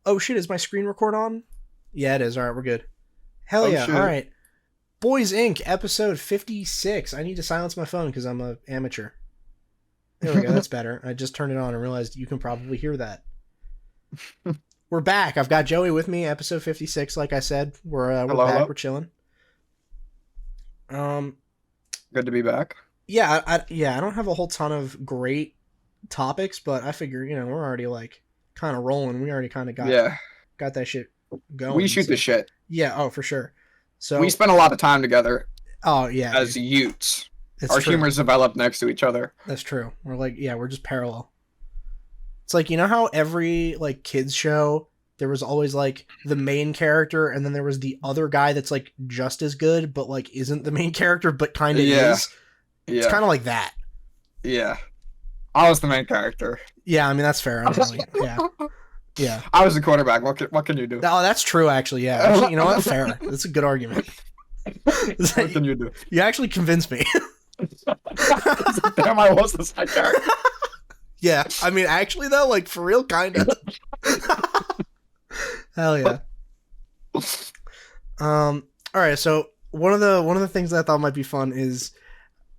Oh shit, is my screen record on? Yeah, it is. All right, we're good. Hell Oh yeah. shit. All right. Boys Inc. episode 56. I need to silence my phone because I'm a amateur. There we go. That's better. I just turned it on and realized you can probably hear that. We're back. I've got Joey with me. Episode 56. Like I said, we're Hello, back. hello. We're chilling. Good to be back. Yeah, I don't have a whole ton of great topics, but I figure we're already like kind of rolling. We already kind of got that shit going. We shoot the shit. Yeah. Oh, for sure. So We spend a lot of time together oh yeah, as dude. Utes. It's Our true. humors develop next to each other. That's true. We're just parallel. It's like, how every like kids show there was always like the main character and then there was the other guy that's like just as good but like isn't the main character but kind of is. It's Yeah. kind of like that. Yeah. I was the main character. Yeah, I mean that's fair. Yeah. Yeah. I was the quarterback. What can you do? Oh, that's true actually. Yeah. Actually, you know what? Fair. That's a good argument. What can you do? You actually convinced me. Damn, I was the side character. Yeah. I mean actually though, like for real kind of. Hell yeah. All right, so one of the things that I thought might be fun is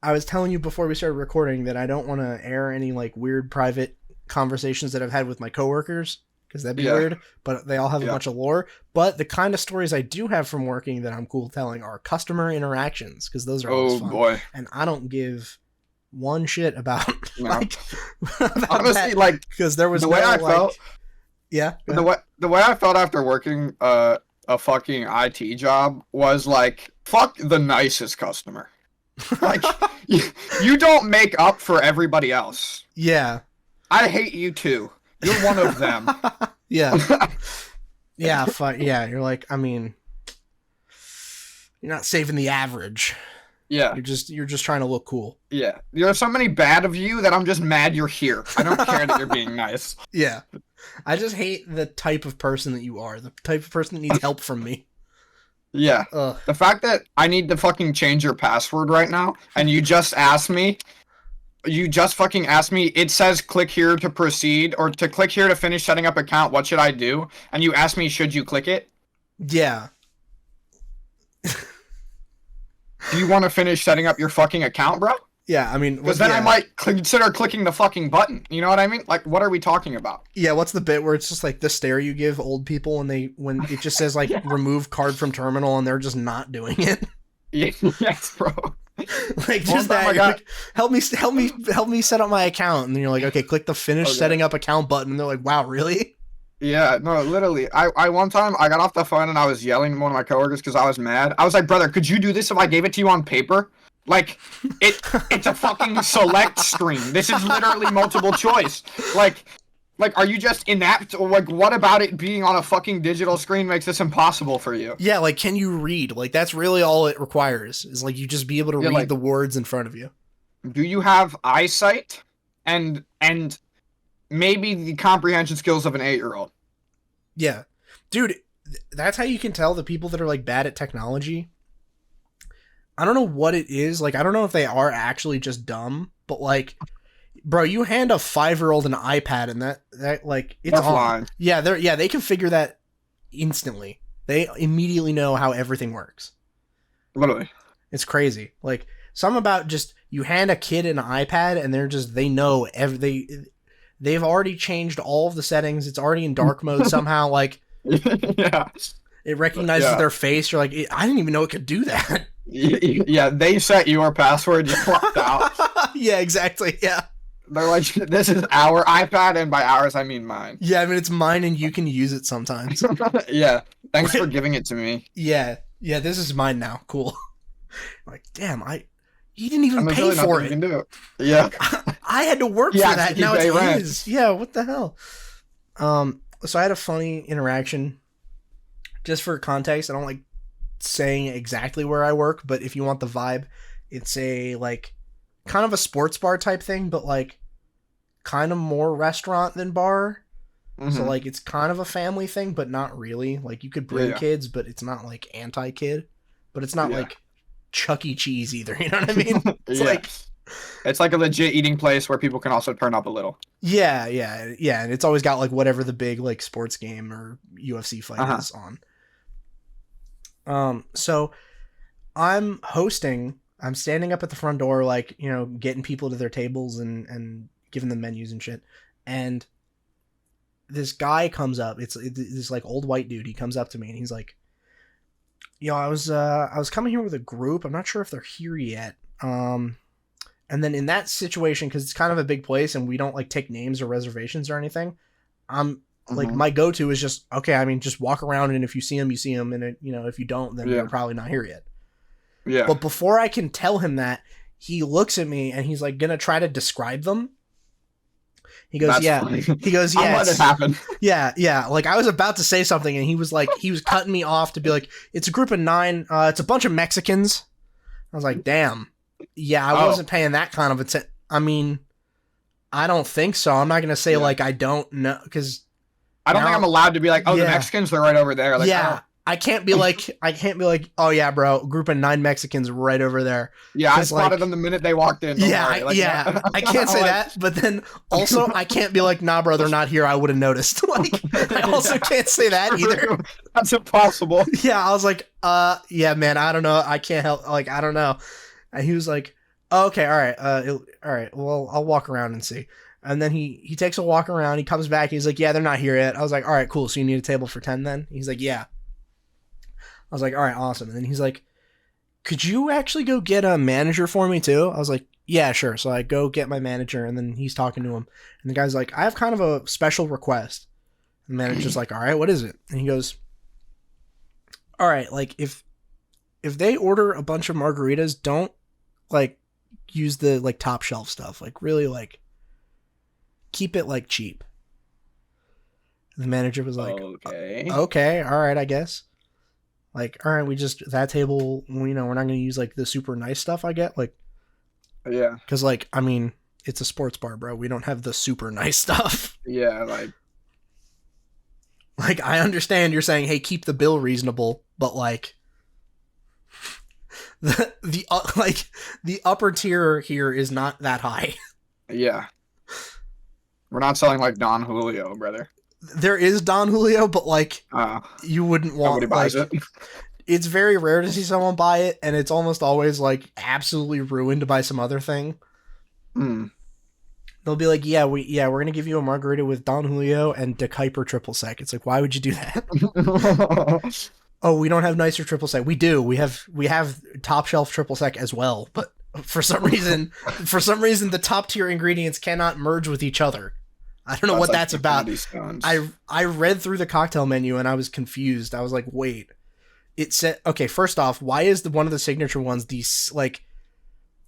I was telling you before we started recording that I don't want to air any like weird private conversations that I've had with my coworkers because that'd be weird, but they all have a bunch of lore. But the kind of stories I do have from working that I'm cool telling are customer interactions because those are always fun. Boy. And I don't give one shit about No. like Honestly, like because there was the way I like, felt. yeah, The way I felt after working a fucking IT job was like, fuck the nicest customer. Like you don't make up for everybody else. yeah. I hate you too. You're one of them. Yeah. Yeah, yeah, you're like, I mean, you're not saving the average. Yeah. You're just trying to look cool. Yeah. There's so many bad of you that I'm just mad you're here. I don't care that you're being nice. Yeah. I just hate the type of person that you are. The type of person that needs help from me. Yeah. Ugh. The fact that I need to fucking change your password right now and you just fucking asked me, it says click here to proceed or to click here to finish setting up account, what should I do? And you asked me, should you click it? Yeah. Do you want to finish setting up your fucking account, bro? Yeah, I mean... Because then I might consider clicking the fucking button. You know what I mean? Like, what are we talking about? Yeah, what's the bit where it's just like the stare you give old people when it just says like remove card from terminal and they're just not doing it? Yes, bro. Like just that, like, help me set up my account, and then you're like, okay, click the finish setting up account button, and they're like, wow, really? Yeah, no, literally. I one time I got off the phone and I was yelling at one of my coworkers because I was mad. I was like, brother, could you do this if I gave it to you on paper? Like, it's a fucking select screen. This is literally multiple choice. Like, are you just inept? Or like, what about it being on a fucking digital screen makes this impossible for you? Yeah, like, can you read? Like, that's really all it requires, is like you just be able to read like, the words in front of you. Do you have eyesight and maybe the comprehension skills of an 8-year-old? Yeah. Dude, that's how you can tell the people that are like bad at technology. I don't know what it is. Like, I don't know if they are actually just dumb, but like, bro, you hand a 5-year-old an iPad and that like it's They're flying. Yeah, they can figure that instantly. They immediately know how everything works. Literally. It's crazy. Like, something about just you hand a kid an iPad and they know they've already changed all of the settings. It's already in dark mode somehow. Like, yeah, it recognizes their face. You're like, I didn't even know it could do that. Yeah, they set your password. You locked out. Yeah, exactly. Yeah. They're like, this is our iPad, and by ours I mean mine. Yeah, I mean it's mine, and you can use it sometimes. Yeah, thanks for giving it to me. Yeah, this is mine now. Cool. Like, damn, you didn't even pay really for it. You can do. Yeah, I had to work for that. Now it rent. is. Yeah, what the hell? So I had a funny interaction. Just for context, I don't like saying exactly where I work, but if you want the vibe, it's a like kind of a sports bar type thing, but like kind of more restaurant than bar. Mm-hmm. So like it's kind of a family thing, but not really. Like you could bring kids, but it's not like anti-kid, but it's not like Chuck E. Cheese either. You know what I mean? It's like it's like a legit eating place where people can also turn up a little. Yeah, and it's always got like whatever the big like sports game or UFC fight Uh-huh. is on. So I'm hosting. I'm standing up at the front door, like getting people to their tables and giving them menus and shit. And this guy comes up. It's this like old white dude. He comes up to me and he's like, I was coming here with a group. I'm not sure if they're here yet. And then in that situation, because it's kind of a big place and we don't like take names or reservations or anything, I'm like Hmm. my go-to is just okay. I mean, just walk around and if you see him, you see him, and if you don't, then Yeah. you're probably not here yet. Yeah. But before I can tell him that, he looks at me and he's like gonna try to describe them. He goes, That's yeah. funny. He goes, I'm yeah, letting it happen. yeah. Like I was about to say something, and he was cutting me off to be like, it's a group of 9. It's a bunch of Mexicans. I was like, damn. Yeah, I Oh. wasn't paying that kind of attention. I mean, I don't think so. I'm not gonna say Yeah. like I don't know because I don't think now- I'm allowed to be like, oh, the Yeah. Mexicans, they're right over there. Like, yeah. I can't be like, oh yeah, bro, group of 9 Mexicans right over there. yeah, I 'cause, spotted like- them the minute they walked in. Don't worry. Like, I can't say like, that, but then also I can't be like, nah, bro, they're not here. I would have noticed. Like, I also can't say that either. That's impossible. Yeah, I was like, yeah, man, I don't know. I can't help. Like, I don't know. And he was like, oh, okay, all right, all right. Well, I'll walk around and see. And then he takes a walk around. He comes back. He's like, yeah, they're not here yet. I was like, all right, cool. So you need a table for 10 then? He's like, yeah. I was like, all right, awesome. And then he's like, could you actually go get a manager for me too? I was like, yeah, sure. So I go get my manager, and then he's talking to him. And the guy's like, I have kind of a special request. And the manager's like, all right, what is it? And he goes, all right, like if they order a bunch of margaritas, don't like use the like top shelf stuff. Like really like keep it like cheap. The manager was like, Okay. okay, all right, I guess. Like, all right, that table, we're not going to use like the super nice stuff I get. Like, Yeah. because like, I mean, it's a sports bar, bro. We don't have the super nice stuff. Yeah. Like, Like, I understand you're saying, hey, keep the bill reasonable, but like, the upper tier here is not that high. yeah. We're not selling like Don Julio, brother. There is Don Julio, but like, you wouldn't want. Nobody buys like, it. It's very rare to see someone buy it, and it's almost always like absolutely ruined by some other thing. Mm. They'll be like, we're gonna give you a margarita with Don Julio and De Kuiper triple sec. It's like, why would you do that? Oh, we don't have nicer triple sec. We do. We have top shelf triple sec as well, but for some reason, the top tier ingredients cannot merge with each other. I don't know what that's about. I read through the cocktail menu and I was confused. I was like, wait. It said, okay, first off, why is one of the signature ones these like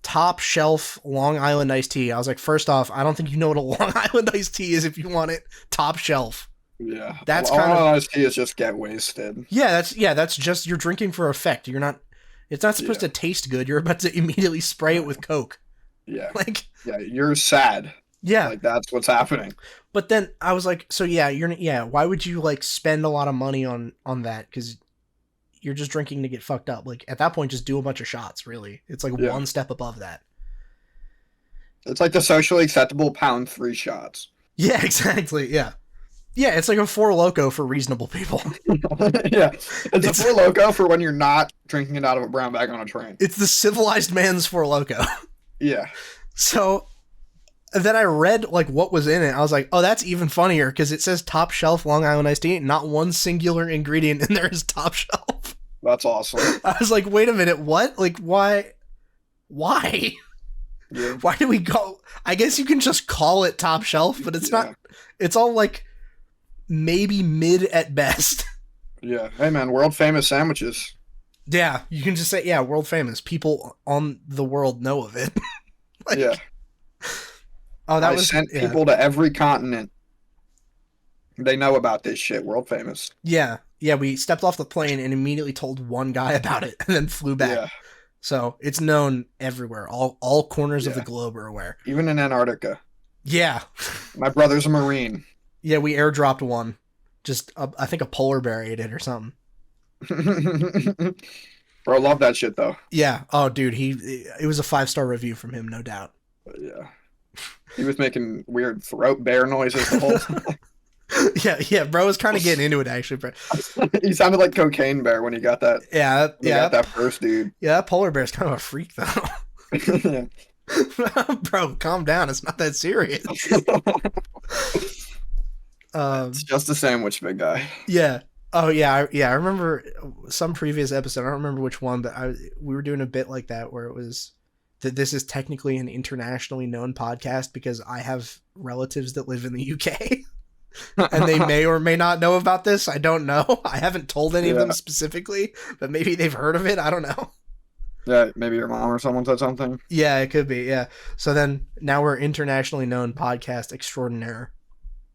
top shelf Long Island iced tea? I was like, first off, I don't think you know what a Long Island iced tea is if you want it top shelf. Yeah. That's all kind of iced tea is just get wasted. that's just you're drinking for effect. You're not. It's not supposed to taste good. You're about to immediately spray it with Coke. Yeah. Like, Yeah, you're sad. yeah. Like that's what's happening. But then I was like, so why would you like spend a lot of money on that? Because you're just drinking to get fucked up. Like at that point, just do a bunch of shots. Really, it's like one step above that. It's like the socially acceptable pound 3 shots. Yeah, exactly. Yeah, it's like a Four Loko for reasonable people. Yeah, it's a Four Loko for when you're not drinking it out of a brown bag on a train. It's the civilized man's Four Loko. Yeah. So then I read like what was in it. I was like, oh, that's even funnier because it says top shelf Long Island iced tea. Not one singular ingredient in there is top shelf. That's awesome. I was like, wait a minute, what? Like, why? Yeah. Why do we go? I guess you can just call it top shelf, but it's not. It's all like maybe mid at best. Yeah. Hey man, world famous sandwiches. Yeah, you can just say world famous. People on the world know of it. Like, Yeah. Oh, that I was sent people to every continent. They know about this shit. World famous. Yeah. We stepped off the plane and immediately told one guy about it, and then flew back. Yeah. So it's known everywhere. All corners of the globe are aware. Even in Antarctica. Yeah. My brother's a Marine. Yeah, we airdropped one. Just I think a polar bear ate it or something. Bro, love that shit though. Yeah. Oh, dude, it was a 5-star review from him, no doubt. But yeah. He was making weird throat bear noises the whole time. Yeah, bro was kind of getting into it actually, bro. He sounded like Cocaine Bear when he got that Yeah, when he got that first dude. yeah. That polar bear's kind of a freak though. Yeah. Bro, calm down. It's not that serious. It's just a sandwich, big guy. Yeah. Oh yeah, I remember some previous episode. I don't remember which one, but we were doing a bit like that where it was that this is technically an internationally known podcast because I have relatives that live in the UK. And they may or may not know about this. I don't know. I haven't told any of them specifically, but maybe they've heard of it. I don't know. Yeah, maybe your mom or someone said something. Yeah, it could be. Yeah. So then now we're internationally known podcast extraordinaire.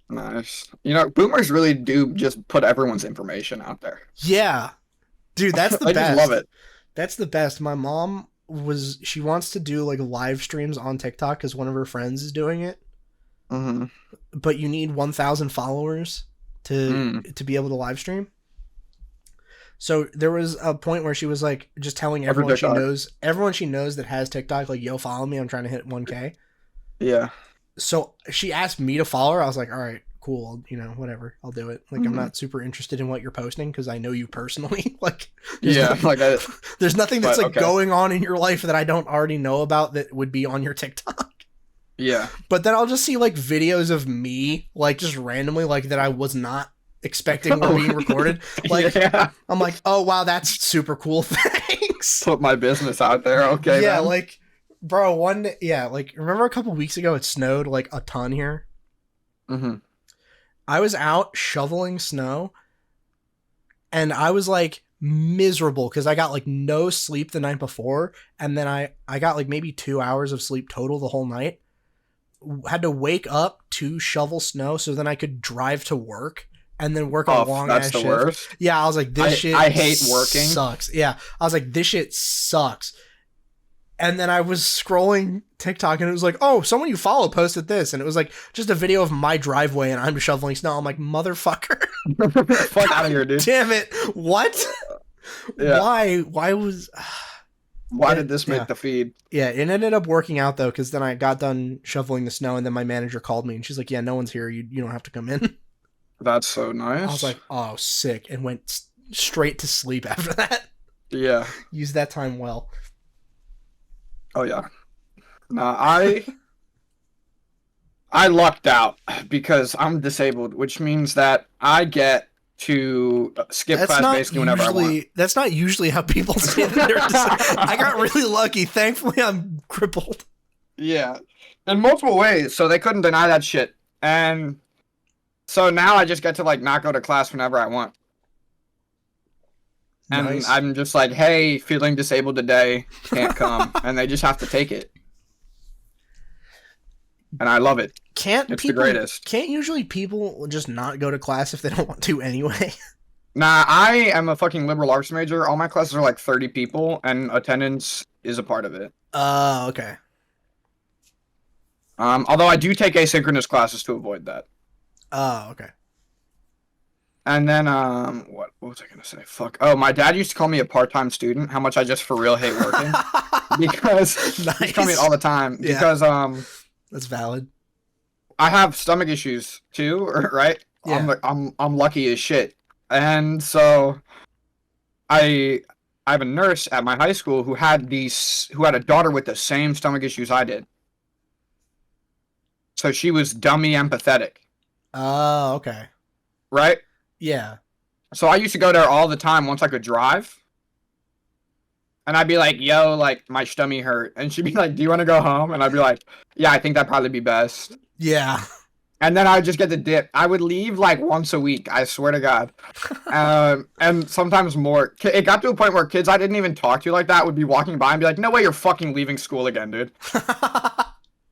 Nice. You know, boomers really do just put everyone's information out there. Yeah. Dude, that's the I best. just love it. That's the best. My mom she wants to do like live streams on TikTok because one of her friends is doing it. Mm-hmm. But you need 1,000 followers to be able to live stream. So there was a point where she was like just telling everyone she knows that has TikTok, like, yo, follow me. I'm trying to hit 1K. Yeah. So she asked me to follow her. I was like, all right, cool. You know, whatever. I'll do it. Like, I'm not super interested in what you're posting because I know you personally. Like, there's nothing that's going on in your life that I don't already know about that would be on your TikTok. Yeah. But then I'll just see like videos of me, like just randomly, like that I was not expecting were being recorded. Like, I'm like, oh wow, that's super cool. Thanks. Put my business out there. Okay. Yeah, then. like, bro, like, remember a couple weeks ago it snowed like a ton here? Mm-hmm. I was out shoveling snow and I was like miserable because I got like no sleep the night before. And then I got like maybe 2 hours of sleep total the whole night. Had to wake up to shovel snow so then I could drive to work and then work a long ass shift. Worst. Yeah, I was like, this shit I hate working. Sucks. Yeah, I was like, this shit sucks. And then I was scrolling TikTok and it was like, oh, someone you follow posted this. And it was like just a video of my driveway and I'm shoveling snow. I'm like, motherfucker. Fuck out of here, dude. Damn it. What? Yeah. Why did this make the feed? Yeah, it ended up working out though, because then I got done shoveling the snow and then my manager called me and she's like, yeah, no one's here. You don't have to come in. That's so nice. I was like, oh, sick. And went straight to sleep after that. Yeah. Used that time well. Oh, yeah. No, I lucked out because I'm disabled, which means that I get to skip class basically whenever I want. That's not usually how people say that they're disabled. I got really lucky. Thankfully, I'm crippled. Yeah. In multiple ways, so they couldn't deny that shit. And so now I just get to, like, not go to class whenever I want. And nice. I'm just like, hey, feeling disabled today, can't come. And they just have to take it. And I love it. It's the greatest. Can't usually people just not go to class if they don't want to anyway? Nah, I am a fucking liberal arts major. All my classes are like 30 people, and attendance is a part of it. Oh, okay. Although I do take asynchronous classes to avoid that. Oh, okay. And then, what was I gonna say? Fuck. Oh, my dad used to call me a part-time student. How much I just for real hate working. Because nice. He called me all the time. Yeah. Because, that's valid. I have stomach issues too, right? Yeah. I'm lucky as shit. And so I have a nurse at my high school who had a daughter with the same stomach issues I did. So she was dummy empathetic. Oh, okay. Right? Yeah. So I used to go there all the time once I could drive. And I'd be like, yo, like, my stomach hurt. And she'd be like, do you want to go home? And I'd be like, yeah, I think that'd probably be best. Yeah. And then I would just get the dip. I would leave, like, once a week. I swear to God. And sometimes more. It got to a point where kids I didn't even talk to like that would be walking by and be like, no way you're fucking leaving school again, dude.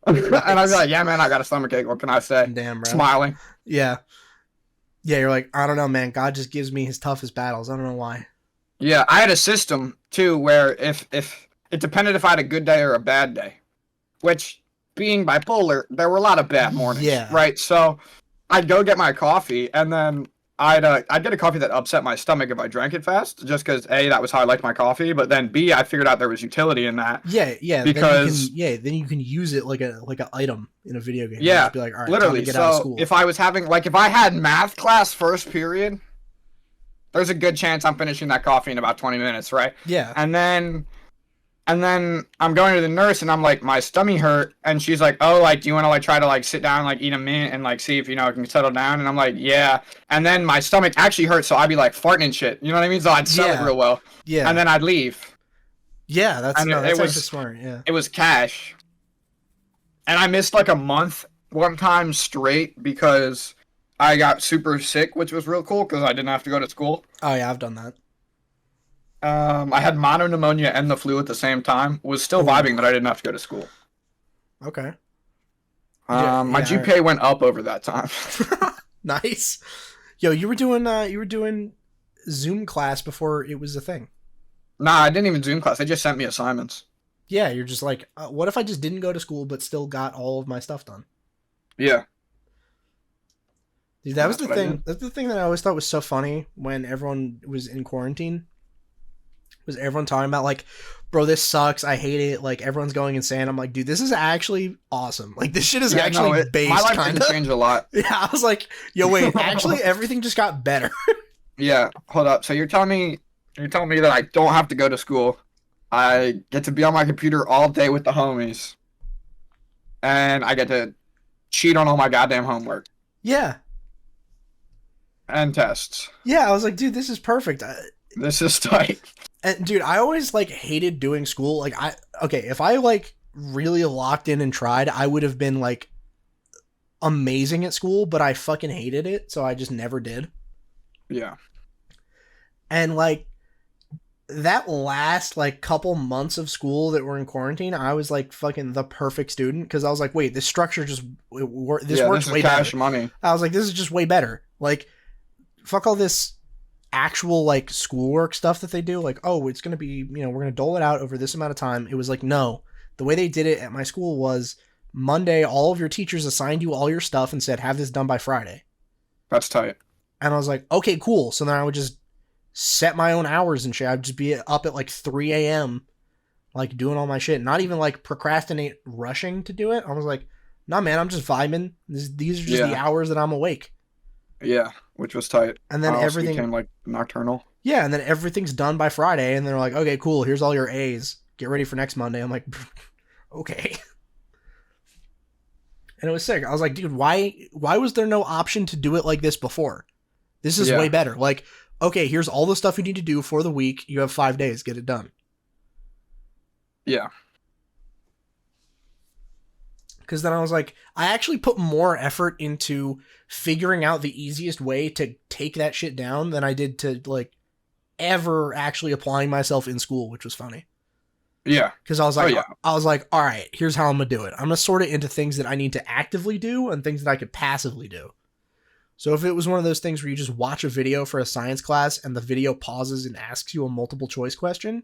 And I'd be like, yeah, man, I got a stomachache. What can I say? Damn, bro. Smiling. Yeah. Yeah, you're like, I don't know, man. God just gives me his toughest battles. I don't know why. Yeah, I had a system, too, where if it depended if I had a good day or a bad day. Which, being bipolar, there were a lot of bad mornings. Yeah. Right? So, I'd go get my coffee, and then I'd get a coffee that upset my stomach if I drank it fast, just because A, that was how I liked my coffee, but then B, I figured out there was utility in that Yeah. because Then you can use it like an item in a video game. yeah, Just be like, all right, time to literally. get out of So school. if I was having like if I had math class first period, there's a good chance I'm finishing that coffee in about 20 minutes, right? Yeah. And then I'm going to the nurse and I'm like, my stomach hurt, and she's like, oh, like, do you want to like try to like sit down, like eat a mint and like see if it can settle down? And I'm like, yeah. And then my stomach actually hurt, so I'd be like farting and shit. You know what I mean? So I'd sell it real well. Yeah. And then I'd leave. Yeah, that's And actually smart. Yeah. It was cash. And I missed like a month one time straight because I got super sick, which was real cool because I didn't have to go to school. Oh yeah, I've done that. I had monopneumonia and the flu at the same time. Was still vibing that I didn't have to go to school. Okay. My GPA went up over that time. Nice. Yo, you were doing Zoom class before it was a thing. Nah, I didn't even Zoom class. They just sent me assignments. Yeah, you're just like, what if I just didn't go to school but still got all of my stuff done? Yeah. Dude, that was the thing. That's the thing that I always thought was so funny when everyone was in quarantine. Was everyone talking about like, bro, this sucks, I hate it, like everyone's going insane. I'm like, dude, this is actually awesome. Like this shit is based. My life didn't change a lot. Yeah, I was like, yo, wait, actually everything just got better. Yeah, hold up. So you're telling me that I don't have to go to school. I get to be on my computer all day with the homies. And I get to cheat on all my goddamn homework. Yeah. And tests. Yeah, I was like, dude, this is perfect. This is tight. And dude, I always like hated doing school. Like if I like really locked in and tried, I would have been like amazing at school, but I fucking hated it, so I just never did. Yeah. And like that last like couple months of school that were in quarantine, I was like fucking the perfect student because I was like, wait, this structure just works way cash better. Money. I was like, this is just way better. Like, fuck all this actual like schoolwork stuff that they do. Like, oh, it's gonna be, we're gonna dole it out over this amount of time. It was like, no, the way they did it at my school was Monday, all of your teachers assigned you all your stuff and said, have this done by Friday. That's tight. And I was like, okay, cool. So then I would just set my own hours and shit. I'd just be up at like 3 a.m. like doing all my shit. Not even like procrastinate rushing to do it. I was like, nah, man, I'm just vibing. These are just the hours that I'm awake. Yeah, which was tight. And then everything became like nocturnal. Yeah, and then everything's done by Friday, and they're like, okay, cool, here's all your A's. Get ready for next Monday. I'm like, okay. And it was sick. I was like, dude, why was there no option to do it like this before? This is way better. Like, okay, here's all the stuff you need to do for the week. You have 5 days. Get it done. Yeah. Because then I was like, I actually put more effort into figuring out the easiest way to take that shit down than I did to, like, ever actually applying myself in school, which was funny. Yeah. Because I was like, all right, here's how I'm going to do it. I'm going to sort it into things that I need to actively do and things that I could passively do. So if it was one of those things where you just watch a video for a science class and the video pauses and asks you a multiple choice question,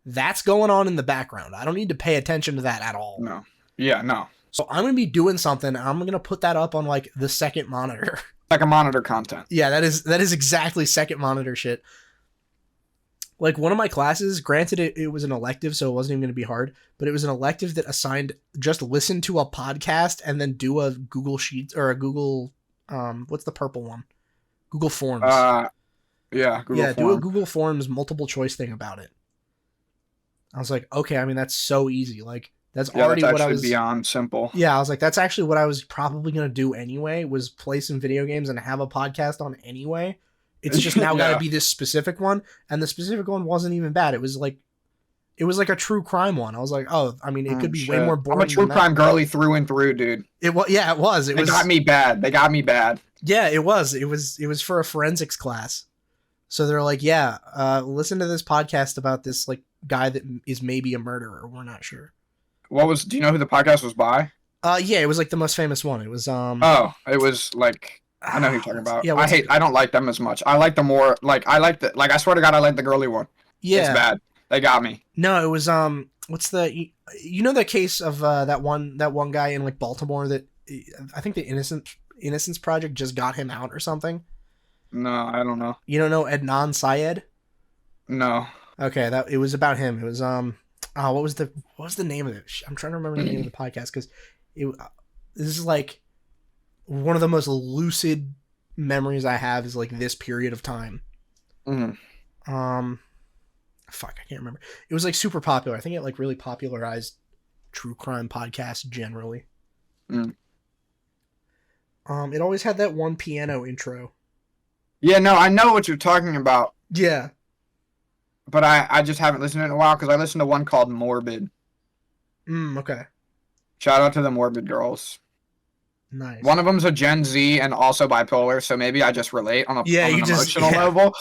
that's going on in the background. I don't need to pay attention to that at all. No. Yeah, no. So I'm going to be doing something, and I'm going to put that up on, like, the second monitor. Like a monitor content. Yeah, that is exactly second monitor shit. Like, one of my classes, granted it was an elective, so it wasn't even going to be hard, but it was an elective that assigned just listen to a podcast and then do a Google Sheets, or a Google, what's the purple one? Google Forms. Yeah, do a Google Forms multiple choice thing about it. I was like, okay, I mean, that's so easy. Like, that's already that's what I was beyond simple. Yeah, I was like, that's actually what I was probably gonna do anyway, was play some video games and have a podcast on anyway. It's just now gotta be this specific one, and the specific one wasn't even bad. It was like a true crime one. I was like, oh, I mean, it could be way more boring. I'm a true crime girly through and through, dude. It was. They got me bad. Yeah, it was. It was for a forensics class. So they're like, yeah, listen to this podcast about this like guy that is maybe a murderer. We're not sure. Do you know who the podcast was by? Yeah, it was like the most famous one. It was it was like, I know who you're talking about. Yeah, I don't like them as much. I like the more like I swear to God, I like the girly one. Yeah. It's bad. They got me. No, it was what's the the case of that one guy in like Baltimore that I think the Innocence Project just got him out or something. No, I don't know. You don't know Adnan Syed? No. Okay, that it was about him. It was oh, what was the name of it? I'm trying to remember the name of the podcast because it this is like one of the most lucid memories I have is like this period of time. Mm. Fuck, I can't remember. It was like super popular. I think it like really popularized true crime podcasts generally. Mm. It always had that one piano intro. Yeah, no, I know what you're talking about, Yeah. but I just haven't listened to it in a while because I listened to one called Morbid. Okay. Shout out to the Morbid girls. Nice. One of them's a Gen Z and also bipolar, so maybe I just relate on an emotional level.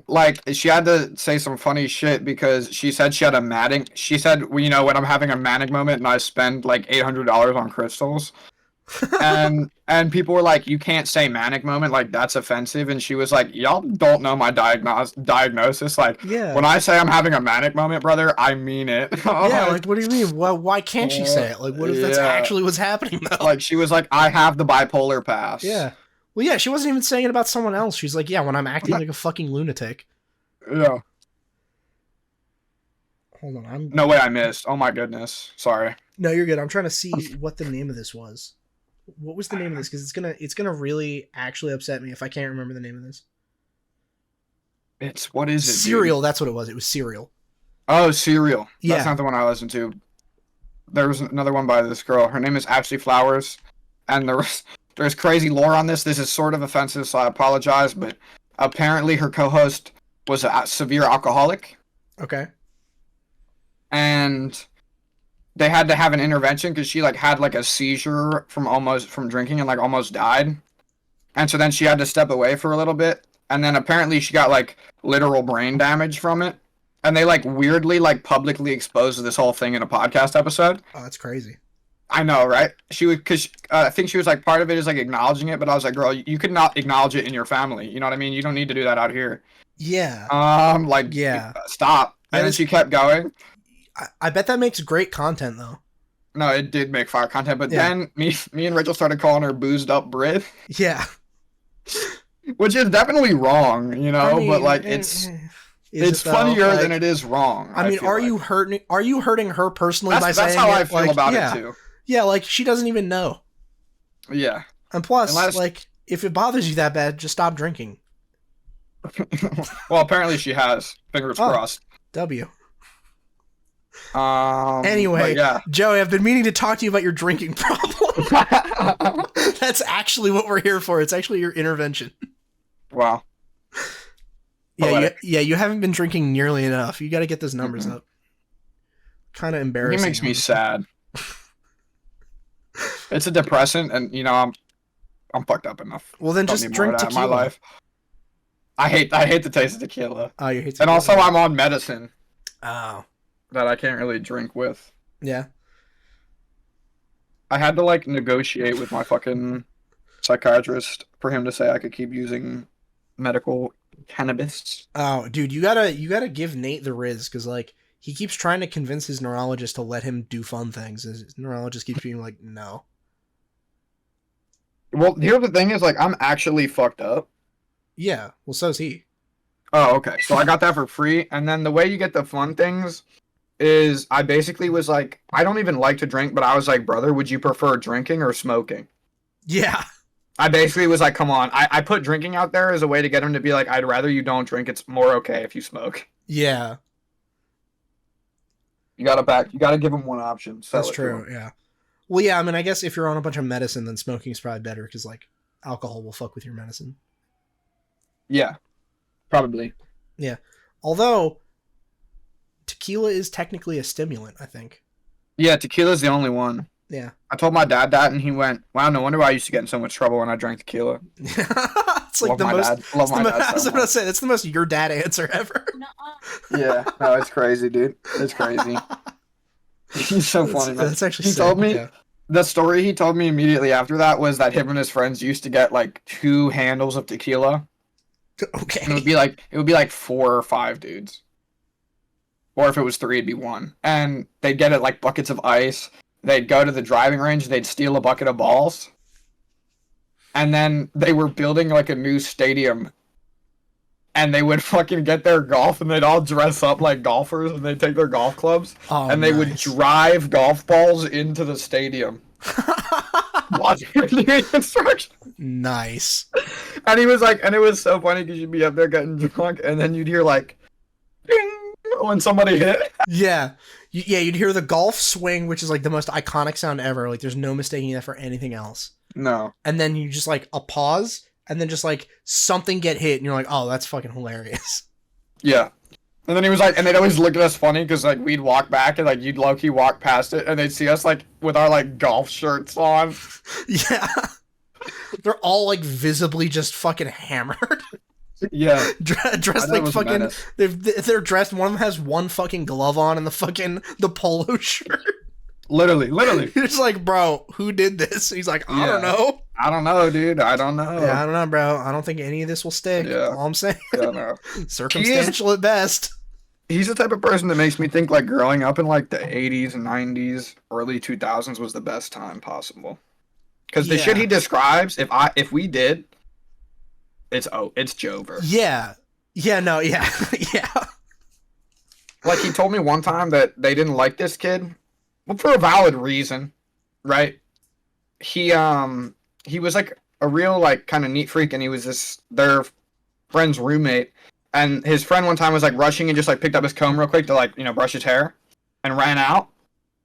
Like she had to say some funny shit because she said she had a manic. She said, well, you know, when I'm having a manic moment and I spend like $800 on crystals, and people were like, you can't say manic moment, like that's offensive. And she was like, y'all don't know my diagnosis. Like, Yeah. when I say I'm having a manic moment, brother, I mean it. Yeah, like what do you mean? Why can't she say it? Like, what if that's actually what's happening though? Like she was like, I have the bipolar pass. Yeah. Well, yeah, she wasn't even saying it about someone else. She's like, yeah, when I'm acting like a fucking lunatic. Yeah. Hold on, No way, I missed. Oh my goodness. Sorry. No, you're good. I'm trying to see what the name of this was. What was the name of this? Because it's gonna really actually upset me if I can't remember the name of this. What is it? Serial. Dude? That's what it was. It was Serial. Oh, Serial. Yeah. That's not the one I listened to. There was another one by this girl. Her name is Ashley Flowers, and there's crazy lore on this. This is sort of offensive, so I apologize. But apparently, her co-host was a severe alcoholic. Okay. And they had to have an intervention because she like had like a seizure from drinking and like almost died. And so then she had to step away for a little bit. And then apparently she got like literal brain damage from it. And they like weirdly like publicly exposed this whole thing in a podcast episode. Oh, that's crazy. I know, right? She would, because I think she was like, part of it is like acknowledging it, but I was like, girl, you could not acknowledge it in your family. You know what I mean? You don't need to do that out here. Yeah. Stop. And then she kept going. I bet that makes great content though. No, it did make fire content, but then me and Rachel started calling her boozed up Brit. Yeah. Which is definitely wrong, you know, I mean, but like it's funnier than it is wrong. I mean, are you hurting her personally by saying that's how I feel about it too. Yeah, like she doesn't even know. Yeah. And plus, like, if it bothers you that bad, just stop drinking. Well, apparently she has. Fingers crossed. W. Anyway, Joey, I've been meaning to talk to you about your drinking problem. That's actually what we're here for. It's actually your intervention. Wow. Yeah, you haven't been drinking nearly enough. You got to get those numbers up. Kind of embarrassing. It makes me sad. It's a depressant, and you know I'm fucked up enough. Well, then just drink tequila. In my life. I hate the taste of tequila. Oh, you hate tequila. And also, I'm on medicine. Oh. That I can't really drink with. Yeah. I had to like negotiate with my fucking psychiatrist for him to say I could keep using medical cannabis. Oh, dude, you gotta give Nate the Riz because like he keeps trying to convince his neurologist to let him do fun things. His neurologist keeps being like, no. Well, here's the thing: is like I'm actually fucked up. Yeah. Well, so's he. Oh, okay. So I got that for free, and then the way you get the fun things is I basically was like, I don't even like to drink, but I was like, brother, would you prefer drinking or smoking? Yeah. I basically was like, come on. I put drinking out there as a way to get him to be like, I'd rather you don't drink. It's more okay if you smoke. Yeah. You gotta give him one option. That's true, yeah. Well, yeah, I mean, I guess if you're on a bunch of medicine, then smoking's probably better because, like, alcohol will fuck with your medicine. Yeah. Probably. Yeah. Although, tequila is technically a stimulant, I think. Yeah, tequila's the only one. Yeah. I told my dad that, and he went, wow, no wonder why I used to get in so much trouble when I drank tequila. It's like Love my dad. Love my dad so I was about to say, that's the most your dad answer ever. Yeah. No, it's crazy, dude. It's crazy. He's so funny, man. That's actually He told me, the story he told me immediately after that was that him and his friends used to get, like, 2 handles of tequila. Okay. And it would be like 4 or 5 dudes. Or if it was 3, it'd be 1. And they'd get it like buckets of ice. They'd go to the driving range. They'd steal a bucket of balls. and then they were building like a new stadium, and they would fucking get their golf, and they'd all dress up like golfers, and they'd take their golf clubs, Oh, and they would nice. drive golf balls into the stadium. Watching the instructions. Nice. And he was like, and it was so funny because you'd be up there getting drunk, and then you'd hear like, ding, when somebody hit. Yeah. Yeah, you'd hear the golf swing, which is like the most iconic sound ever. Like there's no mistaking that for anything else. No. And then you just like a pause, and then just like something get hit, and you're like, oh, that's fucking hilarious. Yeah. And then he was like, and they'd always look at us funny because like we'd walk back and like you'd low key walk past it, and they'd see us like with our like golf shirts on. Yeah. They're all like visibly just fucking hammered. Yeah. Dressed like fucking. They're dressed. One of them has one fucking glove on and the polo shirt. Literally. You're just like, bro, who did this? He's like, I don't know. I don't know, dude. I don't know. Yeah, I don't know, bro. I don't think any of this will stick. Yeah. All I'm saying. I don't know. Circumstantial at best. He's the type of person that makes me think like growing up in like the 80s and 90s, early 2000s was the best time possible. Because the shit he describes, if we did, it's Jover. Yeah. Yeah, no, yeah. Yeah. Like he told me one time that they didn't like this kid. Well, for a valid reason, right? He was like a real like kind of neat freak, and he was their friend's roommate. And his friend one time was like rushing and just like picked up his comb real quick to like, brush his hair, and ran out.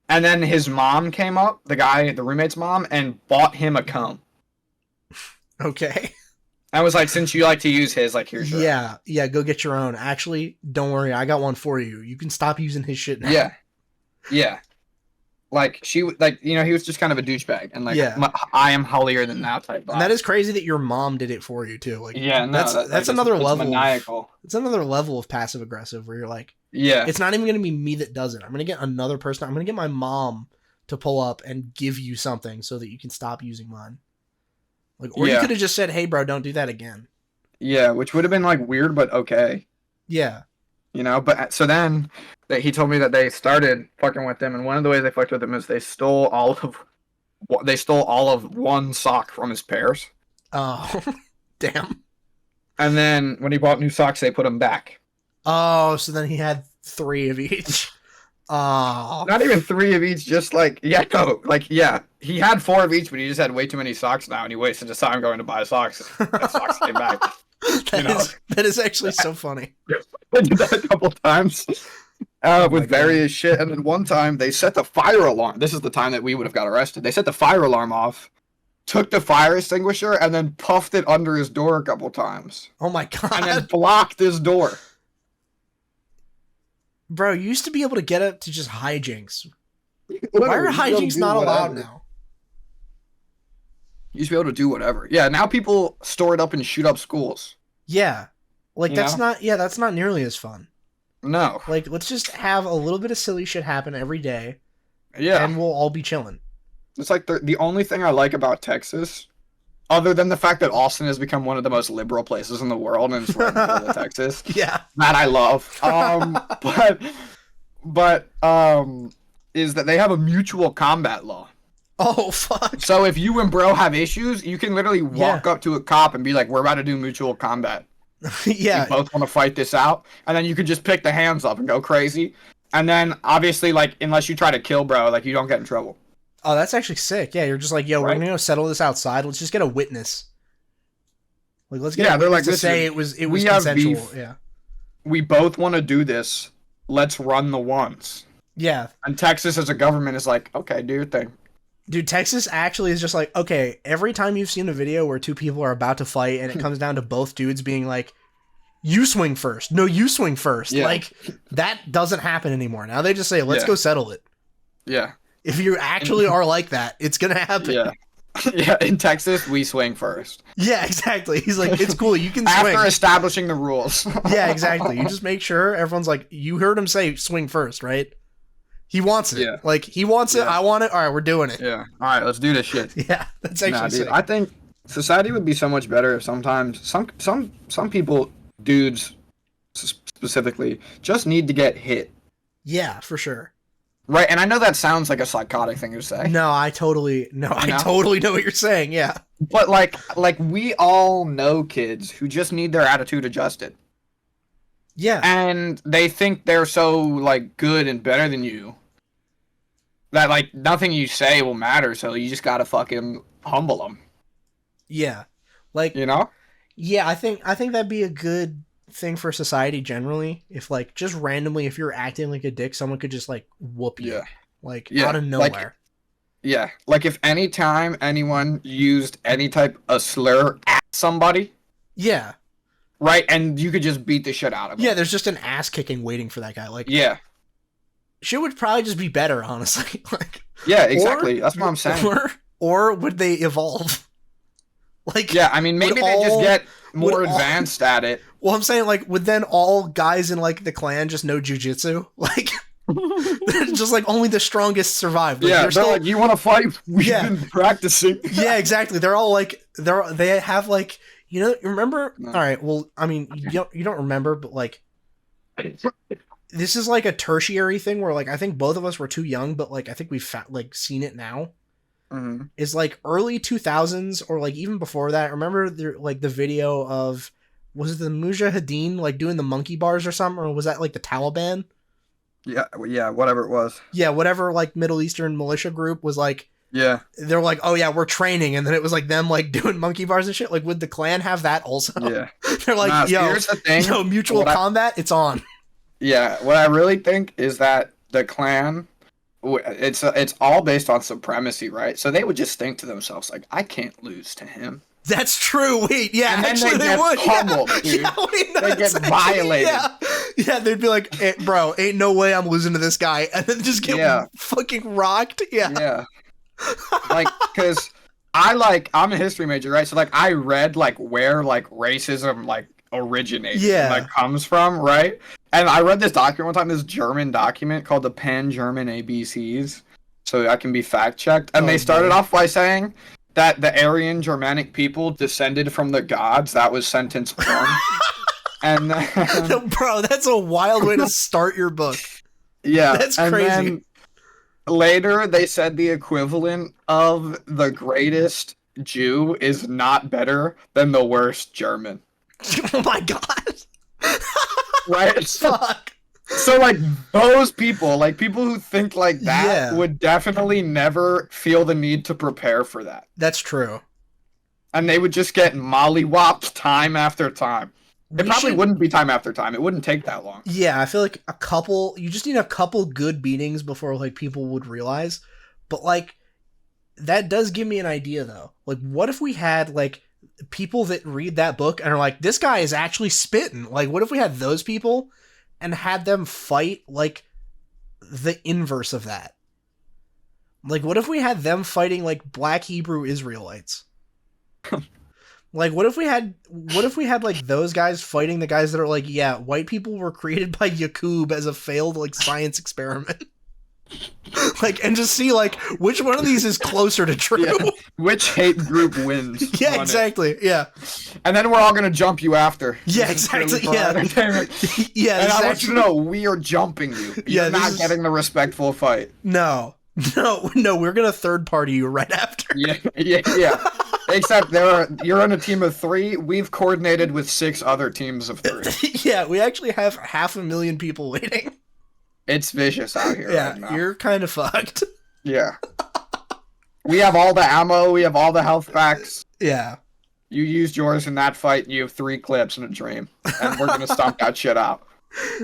And then his mom came up, the roommate's mom, and bought him a comb. Okay. I was like, since you like to use his, like, here's your own. Yeah, go get your own. Actually, don't worry, I got one for you. You can stop using his shit now. Yeah. Like, he was just kind of a douchebag, and like, I am holier than thou type vibe. And that is crazy that your mom did it for you too. Like, yeah, no, that's another level. Maniacal. It's another level of passive aggressive where you're like, yeah, it's not even going to be me that does it. I'm going to get another person. I'm going to get my mom to pull up and give you something so that you can stop using mine. Like, or you could have just said, "Hey, bro, don't do that again." Yeah, which would have been like weird, but okay. Yeah. But so then he told me that they started fucking with him, and one of the ways they fucked with him is they stole all of one sock from his pairs. Oh, damn. And then when he bought new socks, they put them back. Oh, so then he had 3 of each. Oh. Not even 3 of each, just like, he had 4 of each, but he just had way too many socks now, and he wasted his time going to buy socks. The socks came back. That is actually so funny. I did that a couple times with various shit, and then one time they set the fire alarm. This is the time that we would have got arrested. They set the fire alarm off, took the fire extinguisher, and then puffed it under his door a couple times. Oh my god. And then blocked his door. Bro, you used to be able to get up to just hijinks. Why are hijinks not allowed now? You used to be able to do whatever. Yeah, now people store it up and shoot up schools. Yeah. Like, that's not nearly as fun. No. Like, let's just have a little bit of silly shit happen every day. Yeah. And we'll all be chilling. It's like the only thing I like about Texas, other than the fact that Austin has become one of the most liberal places in the world, and it's right in the middle of Texas. Yeah. That I love. But is that they have a mutual combat law. Oh, fuck. So if you and bro have issues, you can literally walk up to a cop and be like, we're about to do mutual combat. Yeah. We both want to fight this out. And then you can just pick the hands up and go crazy. And then, obviously, like, unless you try to kill bro, like, you don't get in trouble. Oh, that's actually sick. Yeah, you're just like, yo, we're going to go settle this outside. Let's just get a witness. Like, let's get a witness to say it was consensual. Beef. Yeah. We both want to do this. Let's run the ones. Yeah. And Texas as a government is like, okay, do your thing. Dude, Texas actually is just like, okay, every time you've seen a video where 2 people are about to fight and it comes down to both dudes being like, you swing first. No, you swing first. Yeah. Like, that doesn't happen anymore. Now they just say, let's go settle it. Yeah. If you actually are like that, it's going to happen. Yeah. Yeah, in Texas, we swing first. Yeah, exactly. He's like, it's cool, you can swing. After establishing the rules. Yeah, exactly. You just make sure everyone's like, you heard him say swing first, right? He wants it. Yeah. Like, he wants it, I want it, alright, we're doing it. Yeah. Alright, let's do this shit. Yeah, that's actually sick. Dude, I think society would be so much better if sometimes some people, dudes specifically, just need to get hit. Yeah, for sure. Right, and I know that sounds like a psychotic thing to say. No, I totally know what you're saying. Yeah. But like we all know kids who just need their attitude adjusted. Yeah. And they think they're so like good and better than you that like nothing you say will matter, so you just gotta fucking humble them. Yeah. Like, You know? yeah, I think that'd be a good thing for society generally. If like just randomly, if you're acting like a dick, someone could just like whoop you, Yeah. like Yeah. out of nowhere. Yeah. Like if any time anyone used any type of slur at somebody, Yeah. right, and you could just beat the shit out of them. Yeah, there's just an ass kicking waiting for that guy. Like, Yeah. shit would probably just be better, honestly. Like, Yeah, exactly. That's what I'm saying. Or would they evolve? Like, Yeah, I mean, maybe they just get more would all- advanced at it. well, I'm saying, like, would then all guys in like the clan just know jujitsu? Like, just like only the strongest survive. Like, Yeah, they're still, like, you want to fight? We've Yeah. been practicing. yeah, exactly. They're all like, they have like, you know, remember? No. All right. Well, I mean, you don't remember, but like, this is like a tertiary thing where like I think both of us were too young, but like I think we've like seen it now. Mm-hmm. Is like early 2000s or like even before that. Remember like the video of, was it the Mujahideen like doing the monkey bars or something, or was that like the Taliban? Yeah, whatever it was. Yeah, whatever like Middle Eastern militia group was like. Yeah. They're like, oh yeah, we're training, and then it was like them like doing monkey bars and shit. Like, would the clan have that also? Yeah. They're like, Nah, yo, here's the thing. mutual combat, it's on. Yeah, what I really think is that the clan, it's all based on supremacy, right? So they would just think to themselves, like, I can't lose to him. That's true. Wait, yeah, And then actually they they get would. pummeled, Yeah, dude. yeah, wait, no, They that's get violated. Yeah, they'd be like, bro, ain't no way I'm losing to this guy, and then just get fucking rocked. Yeah. Yeah. Like, because I'm a history major, right? So, like, I read, like, where, like, racism, like, originates Yeah. and, like, comes from, right? And I read this document one time, this German document called the Pan-German ABCs, so I can be fact-checked. And they started off by saying that the Aryan Germanic people descended from the gods. That was sentence one. And then, Bro, that's a wild way to start your book. yeah. That's and crazy. then later, they said the equivalent of the greatest Jew is not better than the worst German. Oh my god. Right? Fuck. So, like, those people, like, people who think like that Yeah. would definitely never feel the need to prepare for that. That's true. And they would just get mollywopped time after time. It probably wouldn't be time after time. It wouldn't take that long. Yeah, I feel like you just need a couple good beatings before like people would realize. But like that does give me an idea though. Like what if we had like people that read that book and are like, this guy is actually spitting. Like what if we had those people and had them fight like the inverse of that? Like what if we had them fighting like black Hebrew Israelites? Like what if we had like those guys fighting the guys that are like, yeah, white people were created by Yakub as a failed like science experiment. Like, and just see like which one of these is closer to true. Yeah. Which hate group wins? Yeah, exactly. Yeah. And then we're all gonna jump you after. Yeah, This is exactly. really Yeah. entertainment. Yeah. And I want actually, you to know, we are jumping you. Yeah, You're this not is- getting the respectful fight. No. We're gonna third party you right after. Yeah. Except you're on a team of 3. We've coordinated with 6 other teams of 3. Yeah, we actually have 500,000 people waiting. It's vicious out here Yeah, right now. you're kind of fucked. Yeah. We have all the ammo. We have all the health packs. Yeah. You used yours in that fight, and you have 3 clips and a dream. And we're gonna stomp that shit out.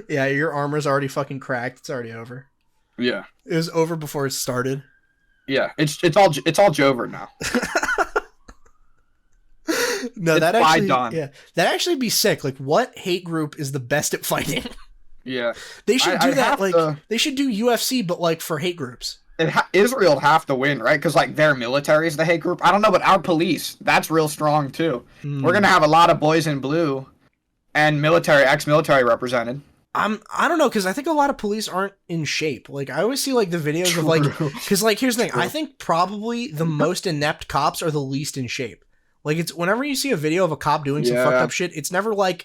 Yeah, your armor's already fucking cracked. It's already over. Yeah. It was over before it started. Yeah. It's all Jover now. No, It's that by actually, done. yeah, that actually be sick. Like, what hate group is the best at fighting? Yeah. They should do I'd that. have Like, to- they should do UFC, but like for hate groups. Israel'd have to win, right? Because like their military is the hate group. I don't know, but our police, that's real strong too. We're gonna have a lot of boys in blue, and ex-military represented. I don't know, because I think a lot of police aren't in shape. Like, I always see like the videos of like, because like here's the thing. I think probably the most inept cops are the least in shape. Like, it's whenever you see a video of a cop doing some Yeah. fucked up shit, it's never like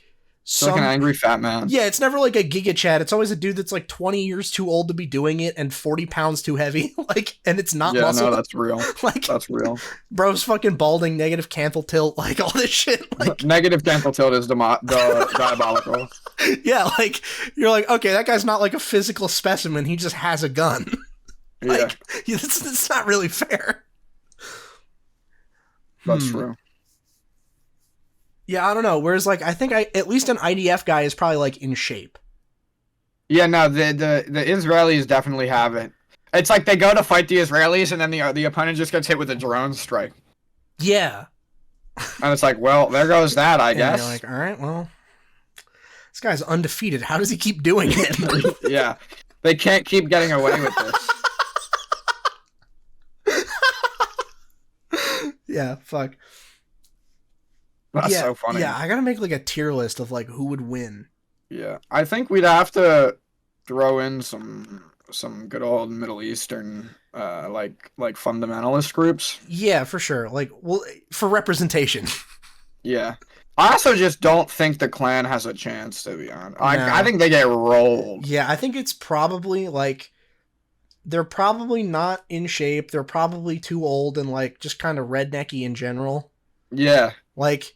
It's like an angry fat man. Yeah, it's never like a Giga Chad. It's always a dude that's like 20 years too old to be doing it and 40 pounds too heavy. Like, and it's not muscle. No, that's real. Like, that's real. Bro's fucking balding, negative canthal tilt, like all this shit. Like, negative canthal tilt is diabolical. Yeah, like you're like, okay, that guy's not like a physical specimen. He just has a gun. Like, it's not really fair. That's true. Yeah, I don't know. Whereas, like, I think at least an IDF guy is probably like in shape. Yeah, no, the Israelis definitely have it. It's like they go to fight the Israelis, and then the opponent just gets hit with a drone strike. Yeah. And it's like, well, there goes that, I guess. You're like, all right, well, this guy's undefeated. How does he keep doing it? Yeah, they can't keep getting away with this. Yeah, fuck. That's so funny. Yeah, I gotta make like a tier list of like who would win. Yeah, I think we'd have to throw in some good old Middle Eastern like fundamentalist groups. Yeah, for sure. Like, well, for representation. Yeah. I also just don't think the Klan has a chance, to be honest. I think they get rolled. Yeah, I think it's probably like they're probably not in shape. They're probably too old and like just kind of rednecky in general. Yeah. Like,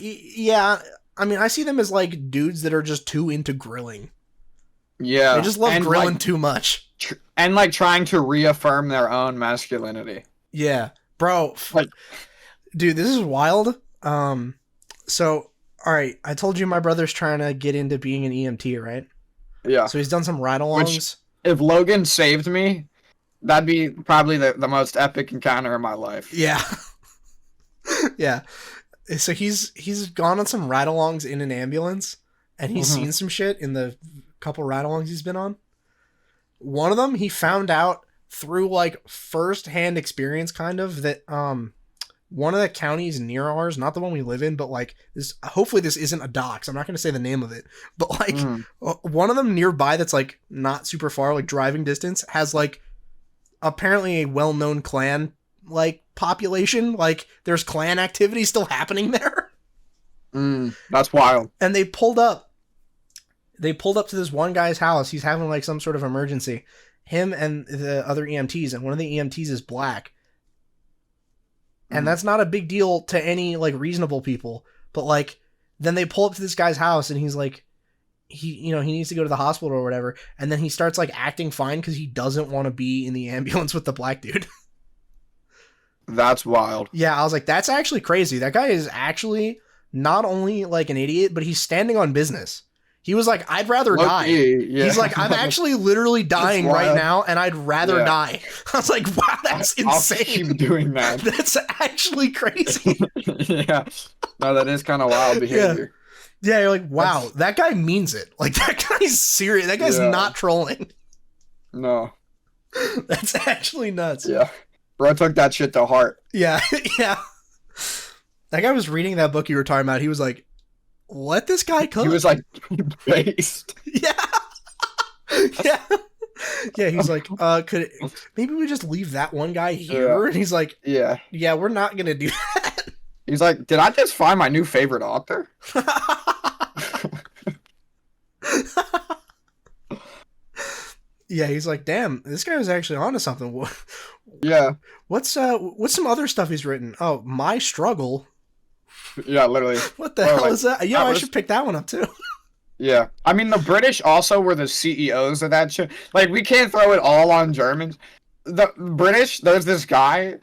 yeah, I mean, I see them as like dudes that are just too into grilling. Yeah. They just love grilling too much. And like trying to reaffirm their own masculinity. Yeah. Bro, like, dude, this is wild. So, all right, I told you my brother's trying to get into being an EMT, right? Yeah. So he's done some ride-alongs. If Logan saved me, that'd be probably the most epic encounter of my life. Yeah. Yeah. So he's gone on some ride-alongs in an ambulance, and he's seen some shit in the couple ride-alongs he's been on. One of them, he found out through like first-hand experience, kind of, that one of the counties near ours, not the one we live in, but like this. Hopefully, this isn't a dox. I'm not going to say the name of it, but like one of them nearby that's like not super far, like driving distance, has like apparently a well-known Klan like population. Like there's Klan activity still happening there. That's wild. And they pulled up to this one guy's house. He's having like some sort of emergency. Him and the other EMTs, and one of the EMTs is black. And that's not a big deal to any like reasonable people. But like then they pull up to this guy's house and he's like he needs to go to the hospital or whatever, and then he starts like acting fine because he doesn't want to be in the ambulance with the black dude. That's wild. Yeah, I was like, that's actually crazy. That guy is actually not only like an idiot, but he's standing on business. He was like, I'd rather die. Yeah. He's like, I'm actually literally dying right now, and I'd rather die. I was like, wow, that's insane. I'll keep doing that. That's actually crazy. Yeah. No, that is kind of wild behavior. Yeah, you're like, wow, that guy means it. Like, that guy's serious. That guy's not trolling. No. That's actually nuts. Yeah. Bro took that shit to heart. Yeah, yeah. That guy was reading that book you were talking about. He was like, let this guy cook. He was like, based. Yeah. Yeah. Yeah, he's like, maybe we just leave that one guy here? Yeah. And he's like, yeah, we're not going to do that. He's like, did I just find my new favorite author? Yeah, he's like, damn, this guy was actually onto something. Yeah. What's some other stuff he's written? Oh, My Struggle. Yeah, literally. What the hell is that? Yeah, I should pick that one up too. Yeah. I mean, the British also were the CEOs of that shit. Like, we can't throw it all on Germans. The British, there's this guy,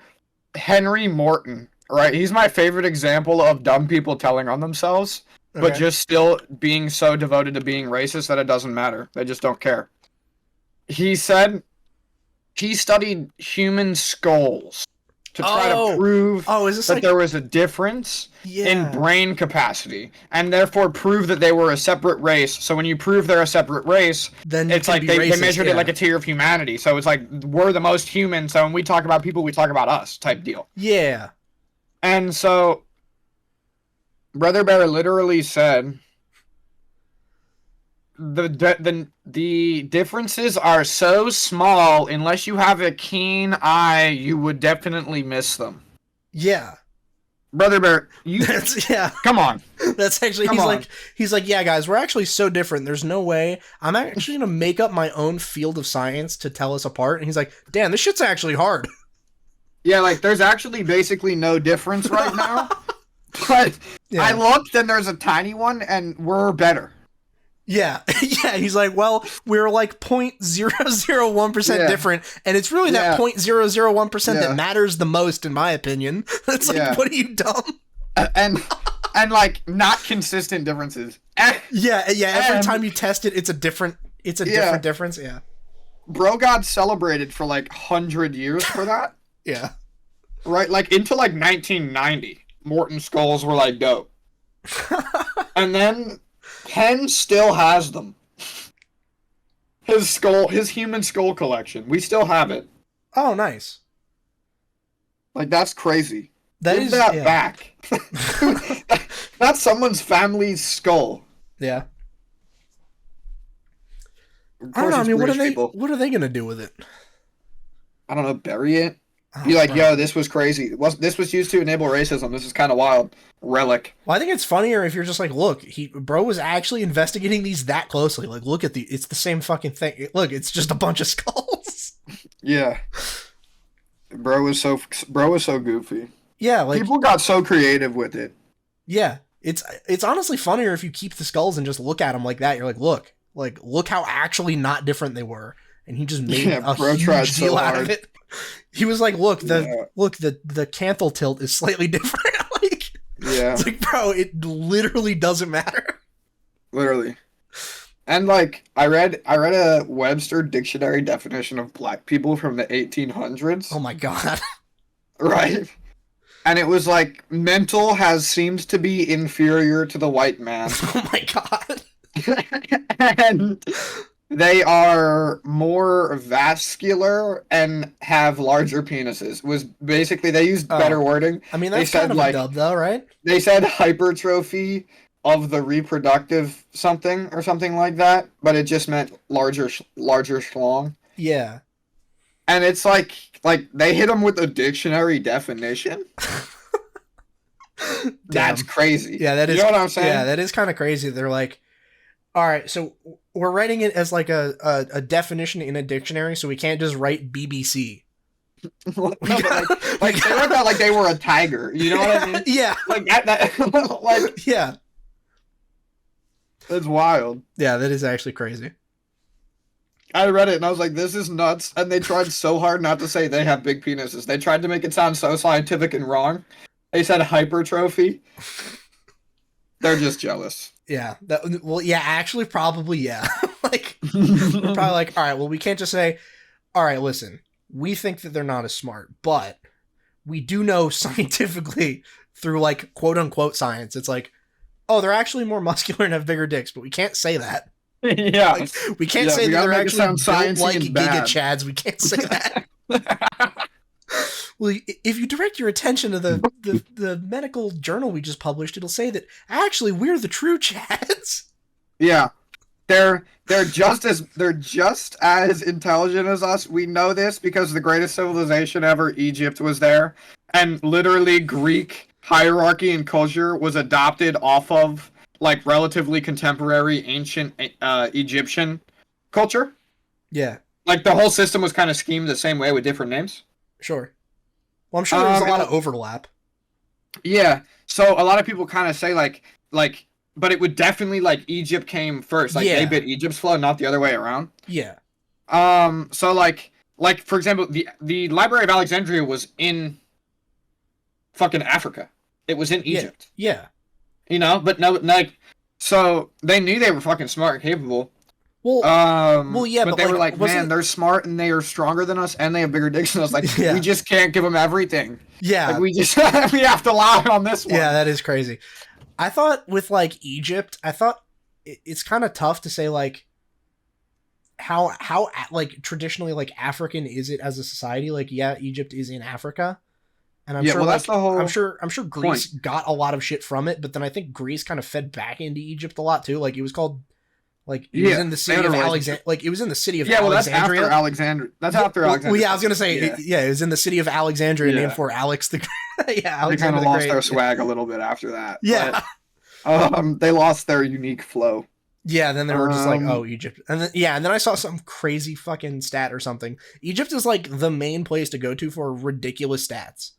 Henry Morton, right? He's my favorite example of dumb people telling on themselves, but just still being so devoted to being racist that it doesn't matter. They just don't care. He said he studied human skulls to try to prove that there was a difference in brain capacity, and therefore prove that they were a separate race. So when you prove they're a separate race, then it's like they measured it like a tier of humanity. So it's like, we're the most human, so when we talk about people, we talk about us type deal. Yeah. And so Brother Bear literally said the differences are so small, unless you have a keen eye, you would definitely miss them. Yeah. Brother Bear, come on. That's actually Come on. he's like, yeah, guys, we're actually so different. There's no way I'm actually gonna make up my own field of science to tell us apart. And he's like, damn, this shit's actually hard. Yeah, like there's actually basically no difference right now. But Yeah. I looked and there's a tiny one and we're better. Yeah, yeah. He's like, well, we're like 0.001% different, and it's really that 0.001% that matters the most, in my opinion. It's like, what are you, dumb? And like not consistent differences. Yeah. Every time you test it, it's a different difference. Yeah. Bro got celebrated for like 100 years for that. Yeah. Right, like into like 1990, Morton skulls were like dope, and then Penn still has them. His human skull collection, we still have it. Oh, nice. Like that's crazy. Give that back. That's someone's family's skull. Yeah. I don't know. I mean, what are they gonna do with it? I don't know. Bury it. Be like, yo, this was crazy. This was used to enable racism. This is kind of wild. Relic. Well, I think it's funnier if you're just like, look, bro was actually investigating these that closely. Like, look at it's the same fucking thing. Look, it's just a bunch of skulls. Yeah. Bro was so goofy. Yeah, like people got so creative with it. Yeah, it's honestly funnier if you keep the skulls and just look at them like that. You're like, look how actually not different they were, and he just made a huge deal out of it. He was like, look, the canthal tilt is slightly different. Like, it's like, bro, it literally doesn't matter. Literally. And like, I read a Webster dictionary definition of black people from the 1800s. Oh my god. Right. And it was like, mental seems to be inferior to the white man. Oh my god. And they are more vascular and have larger penises. Was basically, they used better wording. I mean, that's kind of a dub though, right? They said hypertrophy of the reproductive something or something like that, but it just meant larger schlong. Yeah. And it's like they hit them with a dictionary definition. That's crazy. Yeah, that is. You know what I'm saying? Yeah, that is kind of crazy. They're like, all right, so we're writing it as like a definition in a dictionary, so we can't just write BBC. No, they wrote that like they were a tiger. You know what I mean? Yeah. Like that like yeah. That's wild. Yeah, that is actually crazy. I read it and I was like, this is nuts. And they tried so hard not to say they have big penises. They tried to make it sound so scientific and wrong. They said hypertrophy. They're just jealous. Yeah. Actually, probably, yeah. Like, they're probably like, all right, well, we can't just say, all right, listen, we think that they're not as smart, but we do know scientifically through, like, quote unquote science, it's like, oh, they're actually more muscular and have bigger dicks, but we can't say that. Yeah. Like, we can't say that they're actually built like Giga Chads. We can't say that. Well, if you direct your attention to the medical journal we just published, it'll say that actually we're the true Chads. Yeah. They're just as intelligent as us. We know this because the greatest civilization ever, Egypt, was there. And literally Greek hierarchy and culture was adopted off of like relatively contemporary ancient Egyptian culture. Yeah. Like the whole system was kind of schemed the same way with different names. Sure. Well, I'm sure there's a lot of overlap. Yeah. So a lot of people kind of say like, but it would definitely like Egypt came first. Like they bit Egypt's flow, not the other way around. Yeah. So like for example, the Library of Alexandria was in fucking Africa. It was in Egypt. Yeah. You know, but no, like, so they knew they were fucking smart and capable. Well, but they were like, man, they're smart and they are stronger than us and they have bigger dicks than us. Like, we just can't give them everything. Yeah. Like, we have to lie on this one. Yeah, that is crazy. I thought with, like, Egypt, it's kind of tough to say, like, how, like, traditionally, like, African is it as a society? Like, yeah, Egypt is in Africa. And I'm sure, that's the whole I'm sure Greece got a lot of shit from it, but then I think Greece kind of fed back into Egypt a lot too. Like it was called, like it was in the city of Alexandria. Like it was in the city of Alexandria. That's after Alexandria. That's after Alexandria. Well, yeah, I was gonna say, it was in the city of Alexandria, named for Alex the. Alexander. They kind of lost their swag a little bit after that. Yeah, They lost their unique flow. Yeah, then they were just like, Um, oh, Egypt. And then, yeah, and then I saw some crazy fucking stat or something. Egypt is like the main place to go to for ridiculous stats.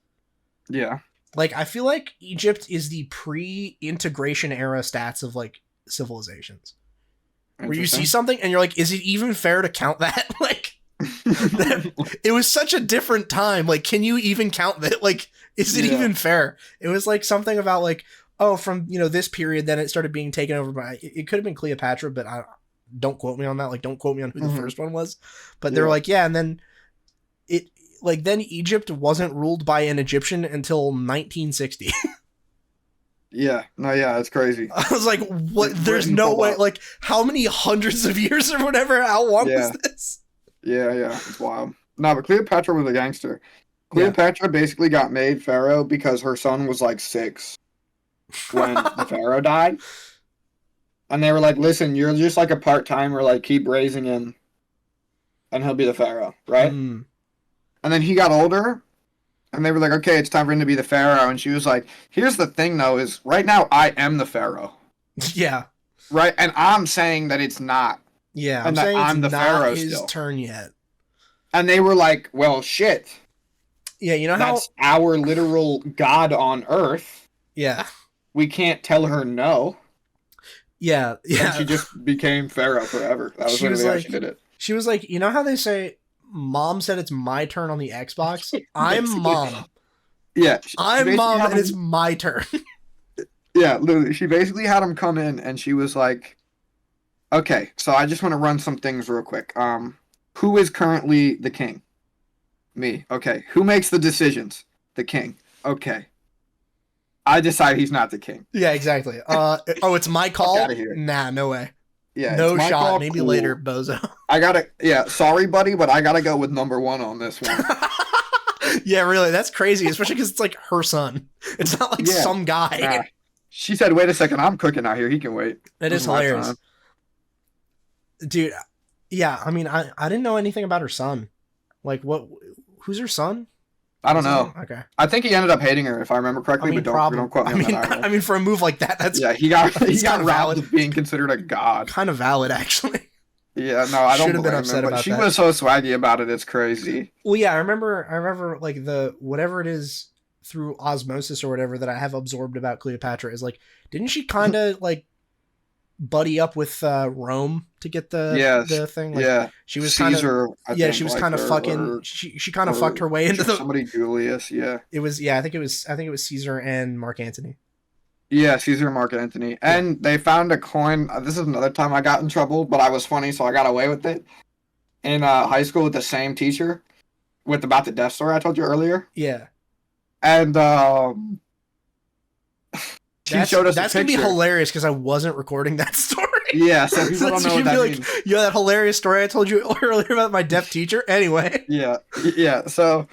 yeah, Like, I feel like Egypt is the pre-integration era stats of like civilizations. Where you see interesting. something and you're like, is it even fair to count that? Like, it was such a different time. Like, can you even count that? Like, is it Yeah. even fair? It was like something about like, oh, from this period, then it started being taken over by. It could have been Cleopatra, but I don't quote me on that. Like, don't quote me on who the first one was. But they're like, yeah, and then it like then Egypt wasn't ruled by an Egyptian until 1960. Yeah, no, yeah, it's crazy. I was like, what? There's Britain no pulled way. up. Like, how many hundreds of years or whatever? How long Yeah. was this? Yeah, it's wild. No, but Cleopatra was a gangster. Yeah. Cleopatra basically got made pharaoh because her son was like 6 when the pharaoh died. And they were like, listen, you're just like a part-timer, like keep raising him and he'll be the pharaoh, right? Mm. And then he got older and they were like, okay, it's time for him to be the pharaoh. And she was like, here's the thing though, is right now I am the pharaoh. Yeah. Right? And I'm saying that it's not. Yeah. And that saying I'm it's the not pharaoh his still. turn yet. And they were like, well, shit. Yeah, you know how? That's our literal god on earth. Yeah. We can't tell her no. Yeah. Yeah. And she just became pharaoh forever. That was She was literally how like- she did it. She was like, you know how they say, Mom said it's my turn on the Xbox? I'm Basically. Mom. Yeah. I'm basically Mom, had and it's him- my turn. Yeah, literally. She basically had him come in and she was like, okay, so I just want to run some things real quick. Who is currently the king? Me. Okay. Who makes the decisions? The king. Okay. I decide he's not the king. Yeah, exactly. Oh, it's my call? outta here. Nah, no way. Yeah. No it's my shot. call, Maybe cool. later, bozo. I gotta, yeah, sorry, buddy, but I gotta go with number 1 on this one. Yeah, really. That's crazy, especially because it's like her son. It's not like Yeah. some guy. Nah. She said, wait a second, I'm cooking out here. He can wait. That This is my hilarious. time. Dude, yeah, I mean, I didn't know anything about her son. Like, who's her son? I don't know. Okay. I think he ended up hating her, if I remember I correctly, mean, but probably. don't quote me I on mean, that either. I mean, for a move like that, that's Yeah, he got It's robbed valid. of being considered a god. kind of valid, actually. Yeah, no, I don't Should've been blame upset him, but about she that. was so swaggy about it, it's crazy. Well, yeah, I remember, like the whatever it is through osmosis or whatever that I have absorbed about Cleopatra is like, didn't she kind of like buddy up with Rome to get the thing? Like, Yeah, she was kind of Caesar. I yeah, think, she was liked kind of her, fucking. or- She kind of or fucked her way into the. somebody Julius. Yeah, It was I think it was Caesar and Mark Antony. yeah, Caesar and Mark Antony, and they found a coin. This is another time I got in trouble, but I was funny, so I got away with it. In high school with the same teacher, with about the Death Star I told you earlier, Yeah, and she showed us that's a gonna be picture. hilarious because I wasn't recording that story. Yeah, so people So don't know she'd what be that like, means. "Yo, that hilarious story I told you earlier about my deaf teacher." Anyway, Yeah, yeah. So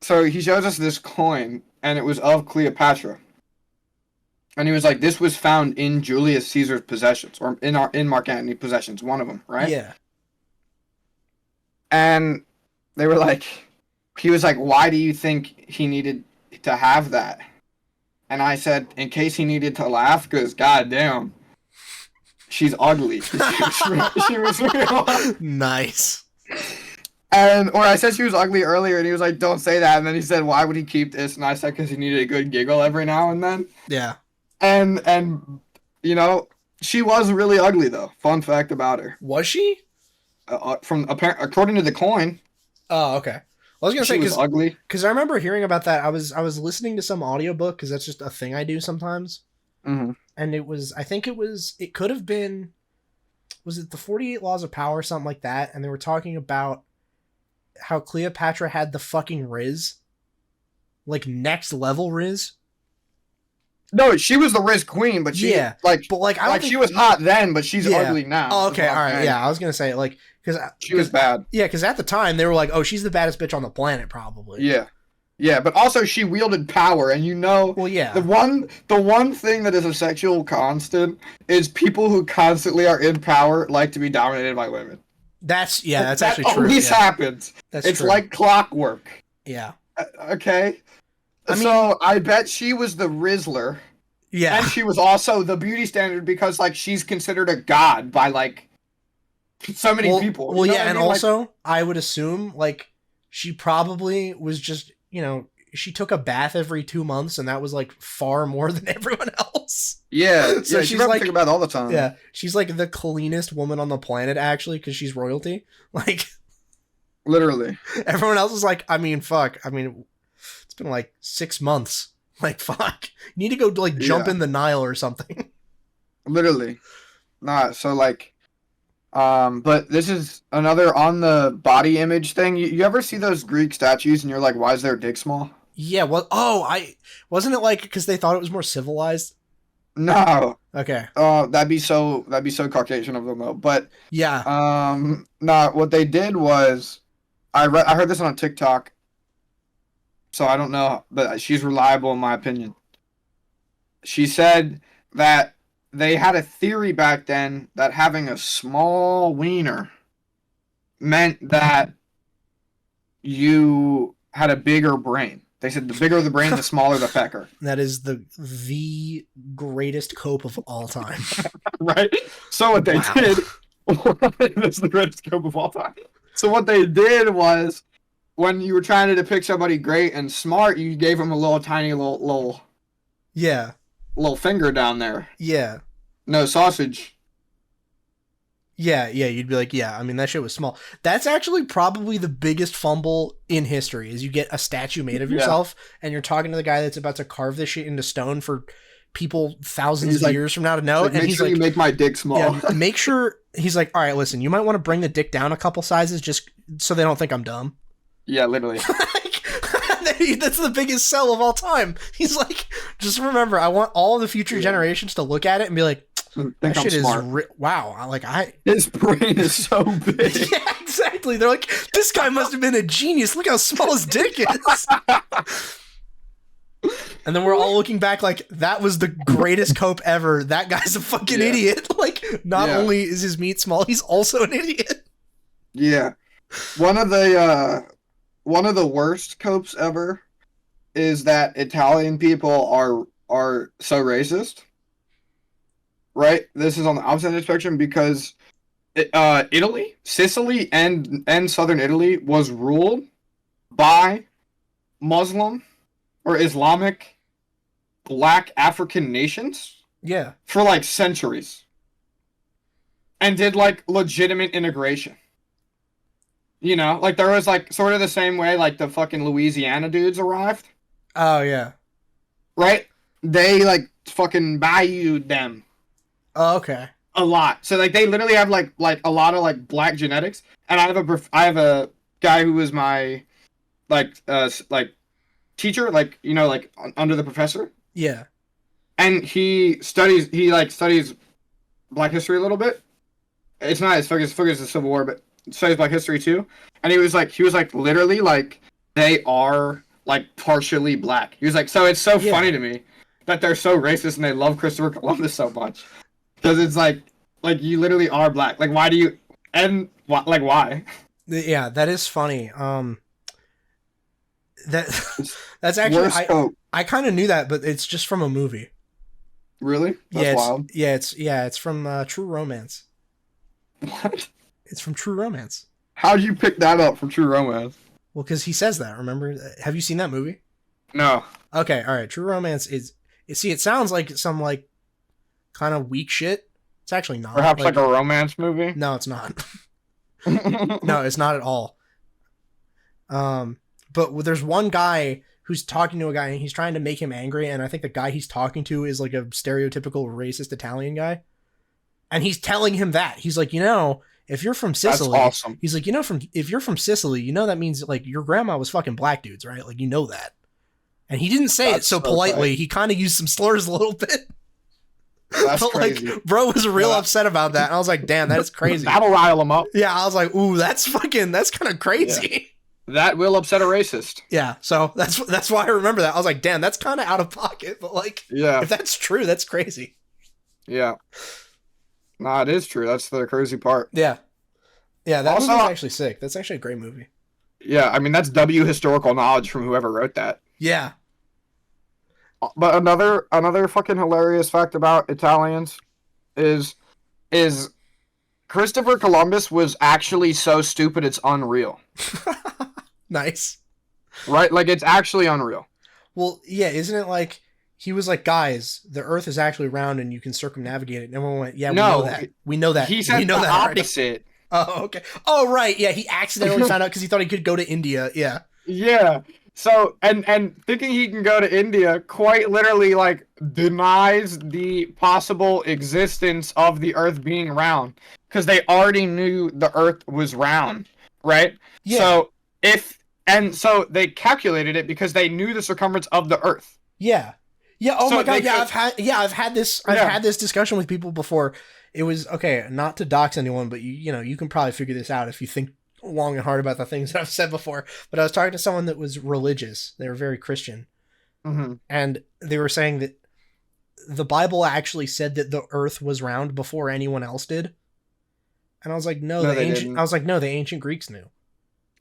he shows us this coin, and it was of Cleopatra. And he was like, "This was found in Julius Caesar's possessions, or in Mark Antony's possessions, one of them, right?" yeah, And they were like, he was like, "Why do you think he needed to have that?" And I said, "In case he needed to laugh, because goddamn, she's ugly." She was real. nice. Or I said she was ugly earlier, and he was like, "Don't say that." And then he said, "Why would he keep this?" And I said, "Because he needed a good giggle every now and then." Yeah, And you know, she was really ugly though. Fun fact about her, was she? according to the coin, Oh, okay. I was gonna she say was ugly. because I remember hearing about that. I was listening to some audiobook because that's just a thing I do sometimes. Mm-hmm. And it could have been, was it the 48 Laws of Power, something like that? And they were talking about how Cleopatra had the fucking Riz, like next level Riz. No, she was the Riz Queen, but she Yeah, like but like I don't like think, she was hot then, but she's Yeah. ugly now. Oh, is okay, what I'm all right, saying. yeah. I was gonna say like because She was bad. yeah, because at the time they were like, oh, she's the baddest bitch on the planet, probably. Yeah, yeah, but also she wielded power, and you know. Well, yeah. The one thing that is a sexual constant is people who constantly are in power like to be dominated by women. That's That actually true. always Yeah, happens. that's It's true. like clockwork. yeah. Okay. I mean- So I bet she was the Rizzler, Yeah. And she was also the beauty standard because like she's considered a god by like so many people. Well, You know yeah, what I and mean? Like, also I would assume like she probably was just, she took a bath every 2 months, and that was like far more than everyone else. yeah, So yeah. She she's probably think like, about it all the time. yeah, she's like the cleanest woman on the planet, actually, because she's royalty. Like, Literally. everyone else is like, I mean, fuck. I mean, it's been like 6 months. Like, fuck. You need to go like jump Yeah. in the Nile or something. Literally. Nah. So like, but this is another on the body image thing. You ever see those Greek statues and you're like, why is their dick small? Yeah. Well, oh, I wasn't it like because they thought it was more civilized. No. Okay. That'd be so Caucasian of them though. But Yeah. nah. What they did was, I heard this on TikTok. So I don't know, but she's reliable in my opinion. She said that they had a theory back then that having a small wiener meant that you had a bigger brain. They said the bigger the brain, the smaller the pecker. That is the greatest cope of all time. Right? So what they Wow. did, that's the greatest cope of all time. So what they did was, when you were trying to depict somebody great and smart, you gave them a little tiny Yeah. little finger down there. Yeah. No sausage. Yeah, you'd be like, yeah, I mean, that shit was small. That's actually probably the biggest fumble in history, is you get a statue made of yourself, and you're talking to the guy that's about to carve this shit into stone for people thousands of years from now to know, and make he's sure like, you make my dick small. yeah, make sure, he's like, all right, listen, you might want to bring the dick down a couple sizes just so they don't think I'm dumb. Yeah, literally. That's the biggest sell of all time. He's like, just remember, I want all the future generations to look at it and be like, that shit is wow. His brain is so big. Yeah, exactly. They're like, this guy must have been a genius. Look how small his dick is. And then we're all looking back like, that was the greatest cope ever. That guy's a fucking idiot. Like, not only is his meat small, he's also an idiot. Yeah. One of the worst copes ever is that Italian people are so racist. Right? This is on the opposite end of the spectrum because Italy, Sicily, and southern Italy was ruled by Muslim or Islamic black African nations. Yeah. For like centuries. And did like legitimate integration. You know, like there was like sort of the same way like the fucking Louisiana dudes arrived. Oh, yeah. Right? They like fucking bayoued them. Oh, okay. A lot. So like they literally have like a lot of like black genetics. And I have a guy who was my like teacher, like, you know, like under the professor. Yeah. And he studies black history a little bit. It's not his focus is the Civil War, but studies black history too. And he was like literally like, they are like partially black. He was like, so it's so funny to me that they're so racist and they love Christopher Columbus so much. Because it's like you literally are black. Like, why do you, and why? Yeah, that is funny. That's actually, I kind of knew that, but it's just from a movie. Really? That's wild. It's from True Romance. What? It's from True Romance. How'd you pick that up from True Romance? Well, because he says that, remember? Have you seen that movie? No. Okay, alright. True Romance is, see, it sounds like some, like, kind of weak shit. It's actually not. Perhaps like a romance movie? No, it's not. No, it's not at all. But there's one guy who's talking to a guy and he's trying to make him angry, and I think the guy he's talking to is like a stereotypical racist Italian guy. And he's telling him that. He's like, if you're from Sicily, that's awesome. He's like, if you're from Sicily, that means like your grandma was fucking black dudes, right? Like, that. And he didn't say it so politely. He kind of used some slurs a little bit. That's but crazy. Like, bro was real upset about that. And I was like, damn, that is crazy. That'll rile him up. Yeah, I was like, ooh, that's kind of crazy. Yeah. That will upset a racist. Yeah, so that's why I remember that. I was like, damn, that's kind of out of pocket, but like, if that's true, that's crazy. Yeah. Nah, it is true. That's the crazy part. Yeah. Yeah, that movie's actually sick. That's actually a great movie. Yeah, I mean, that's W historical knowledge from whoever wrote that. Yeah. But another fucking hilarious fact about Italians is is Christopher Columbus was actually so stupid it's unreal. Nice. Right? Like it's actually unreal. Well, yeah, isn't it like he was like, guys, the Earth is actually round and you can circumnavigate it. And everyone went, yeah, we know No, that. We know that. he We said know the that already. opposite. Oh, okay. Oh, right. Yeah, he accidentally found out because he thought he could go to India. Yeah. Yeah. So and thinking he can go to India quite literally like denies the possible existence of the Earth being round because they already knew the Earth was round, right? Yeah. So they calculated it because they knew the circumference of the Earth. Yeah. Yeah. Oh So my god. they Yeah, could- I've had this discussion with people before. It was okay, not to dox anyone, but you can probably figure this out if you think long and hard about the things that I've said before. But I was talking to someone that was religious. They were very Christian. Mm-hmm. And they were saying that the Bible actually said that the earth was round before anyone else did. And I was like, no, the ancient Greeks knew.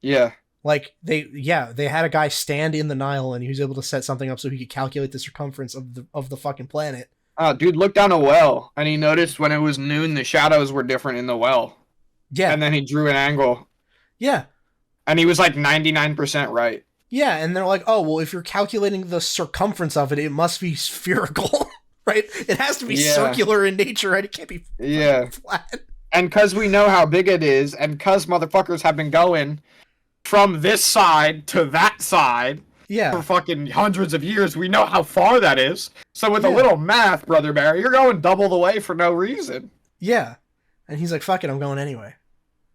Yeah. Like they had a guy stand in the Nile and he was able to set something up so he could calculate the circumference of the fucking planet. Oh, dude, looked down a well and he noticed when it was noon the shadows were different in the well. Yeah. And then he drew an angle. Yeah. And he was like 99% right. Yeah, and they're like, oh, well, if you're calculating the circumference of it, it must be spherical, right? It has to be circular in nature, right? It can't be flat. And because we know how big it is, and because motherfuckers have been going from this side to that side for fucking hundreds of years, we know how far that is. So with a little math, Brother Barry, you're going double the way for no reason. Yeah. And he's like, fuck it, I'm going anyway.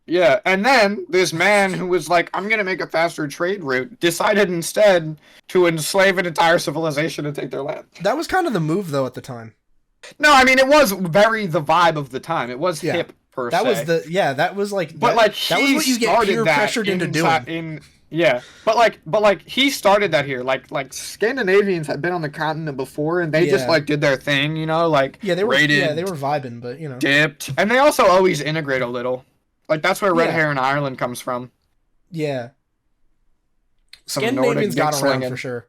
Yeah, and then this man who was like, I'm going to make a faster trade route, decided instead to enslave an entire civilization and take their land. That was kind of the move, though, at the time. No, I mean, it was very the vibe of the time. It was hip, per se. That was like... But, like, that was what you get peer pressured into doing. But like, he started that here. Like, Scandinavians had been on the continent before, and they just, like, did their thing, like, they were raided, they were vibing, but, dipped. And they also always integrate a little. Like, that's where red hair in Ireland comes from. Yeah. Scandinavians got around for sure.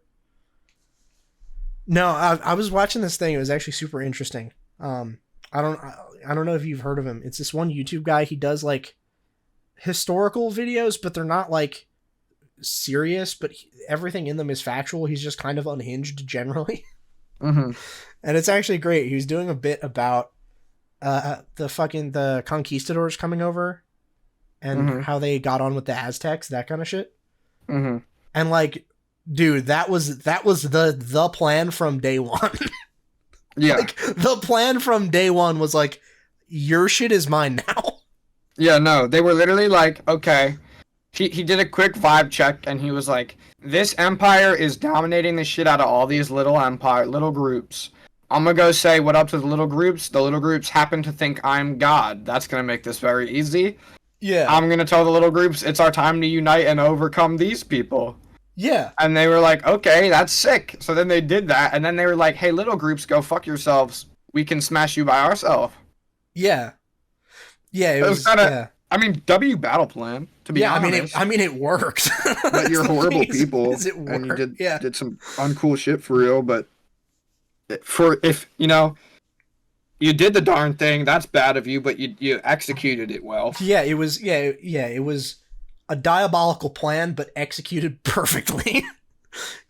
No, I was watching this thing. It was actually super interesting. I don't know if you've heard of him. It's this one YouTube guy. He does, like, historical videos, but they're not, like, serious, but everything in them is factual. He's just kind of unhinged generally. Mm-hmm. And it's actually great. He was doing a bit about the conquistadors coming over and how they got on with the Aztecs, that kind of shit. Mm-hmm. And like, dude, that was the plan from day one. Yeah. Like, the plan from day one was like, your shit is mine now. Yeah, no, they were literally like, okay. He did a quick vibe check and he was like, this empire is dominating the shit out of all these little groups. I'm gonna go say what up to the little groups. The little groups happen to think I'm God. That's gonna make this very easy. Yeah. I'm gonna tell the little groups it's our time to unite and overcome these people. Yeah. And they were like, okay, that's sick. So then they did that, and then they were like, hey, little groups, go fuck yourselves. We can smash you by ourselves. Yeah. Yeah, it was kind of. I mean, W battle plan. To be honest. I mean, it worked. But you're horrible people, and you did some uncool shit for real. But if you did the darn thing, that's bad of you. But you executed it well. Yeah, it was. It was a diabolical plan, but executed perfectly.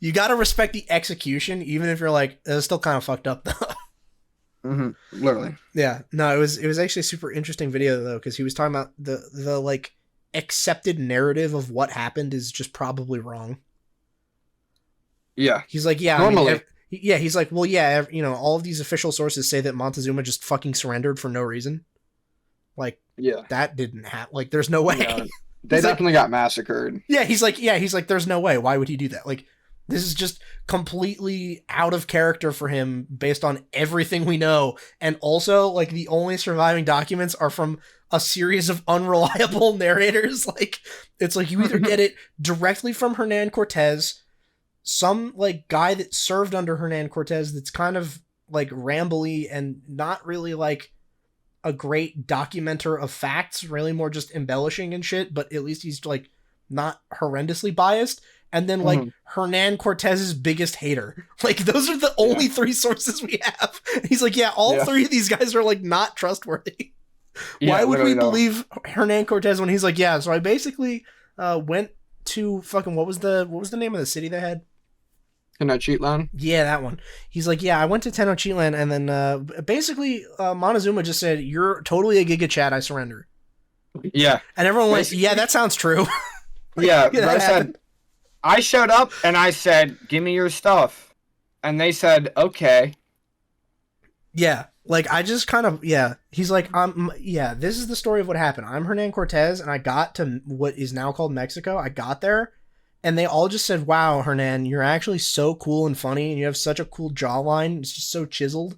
You got to respect the execution, even if you're like, it's still kind of fucked up though. Mm-hmm. Literally. Yeah. No, it was actually a super interesting video though, because he was talking about the like accepted narrative of what happened is just probably wrong. Yeah. He's like, yeah, normally. He's like, well, yeah, all of these official sources say that Montezuma just fucking surrendered for no reason. Like, that didn't happen. Like, there's no way. Yeah. They definitely got massacred. Yeah, he's like, there's no way. Why would he do that? Like, this is just completely out of character for him based on everything we know. And also, like, the only surviving documents are from a series of unreliable narrators. Like, it's like you either get it directly from Hernan Cortez, some, like, guy that served under Hernan Cortez that's kind of, like, rambly and not really, like, a great documenter of facts, really more just embellishing and shit, but at least he's, like, not horrendously biased. and then like Hernan Cortez's biggest hater. Like those are the only 3 sources we have. And he's like, yeah, all 3 of these guys are like not trustworthy. Why would we believe Hernan Cortez when he's like, yeah, so I basically went to fucking what was the name of the city they had? Tenochtitlan? Yeah, that one. He's like, yeah, I went to Tenochtitlan, and then basically Montezuma just said, you're totally a Giga Chad, I surrender. Yeah. And everyone went, yeah, that sounds true. Like, yeah, I said, I showed up and I said, give me your stuff. And they said, okay. Yeah, like I just kind of, yeah. He's like, yeah, this is the story of what happened. I'm Hernan Cortez, and I got to what is now called Mexico. I got there, and they all just said, wow, Hernan, you're actually so cool and funny, and you have such a cool jawline. It's just so chiseled.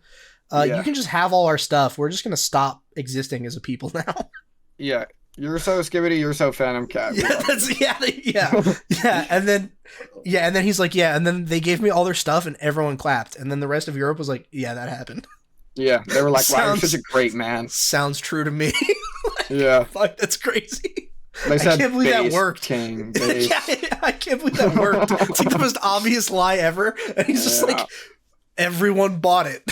You can just have all our stuff. We're just going to stop existing as a people now. Yeah. You're so Skibbity, you're so Phantom Cat. Yeah. And then he's like, yeah, and then they gave me all their stuff and everyone clapped. And then the rest of Europe was like, yeah, that happened. Yeah, they were like, wow, you're such a great man. Sounds true to me. Like, yeah. Fuck, that's crazy. They said, I can't believe that worked. King, yeah, I can't believe that worked. It's like the most obvious lie ever. And he's just like, everyone bought it.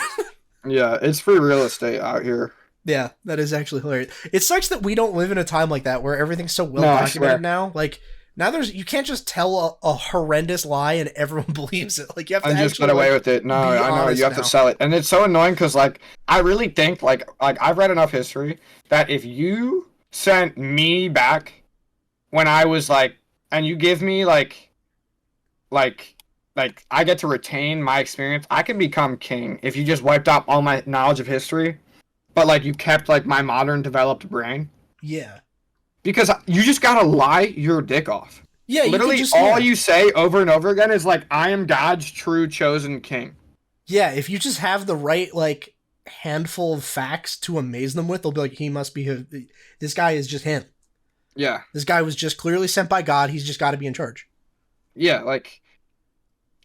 Yeah, it's free real estate out here. Yeah, that is actually hilarious. It sucks that we don't live in a time like that where everything's so well documented now. Like now you can't just tell a horrendous lie and everyone believes it. Like you have to just get away with it. No, I know you have to sell it. And it's so annoying because like I really think like I've read enough history that if you sent me back when I was like, and you give me like I get to retain my experience, I can become king if you just wiped out all my knowledge of history. But, like, you kept, like, my modern developed brain. Yeah. Because you just gotta lie your dick off. Yeah, literally all you say over and over again is, like, I am God's true chosen king. Yeah, if you just have the right, like, handful of facts to amaze them with, they'll be like, he must be this guy is just him. Yeah. This guy was just clearly sent by God. He's just got to be in charge. Yeah, like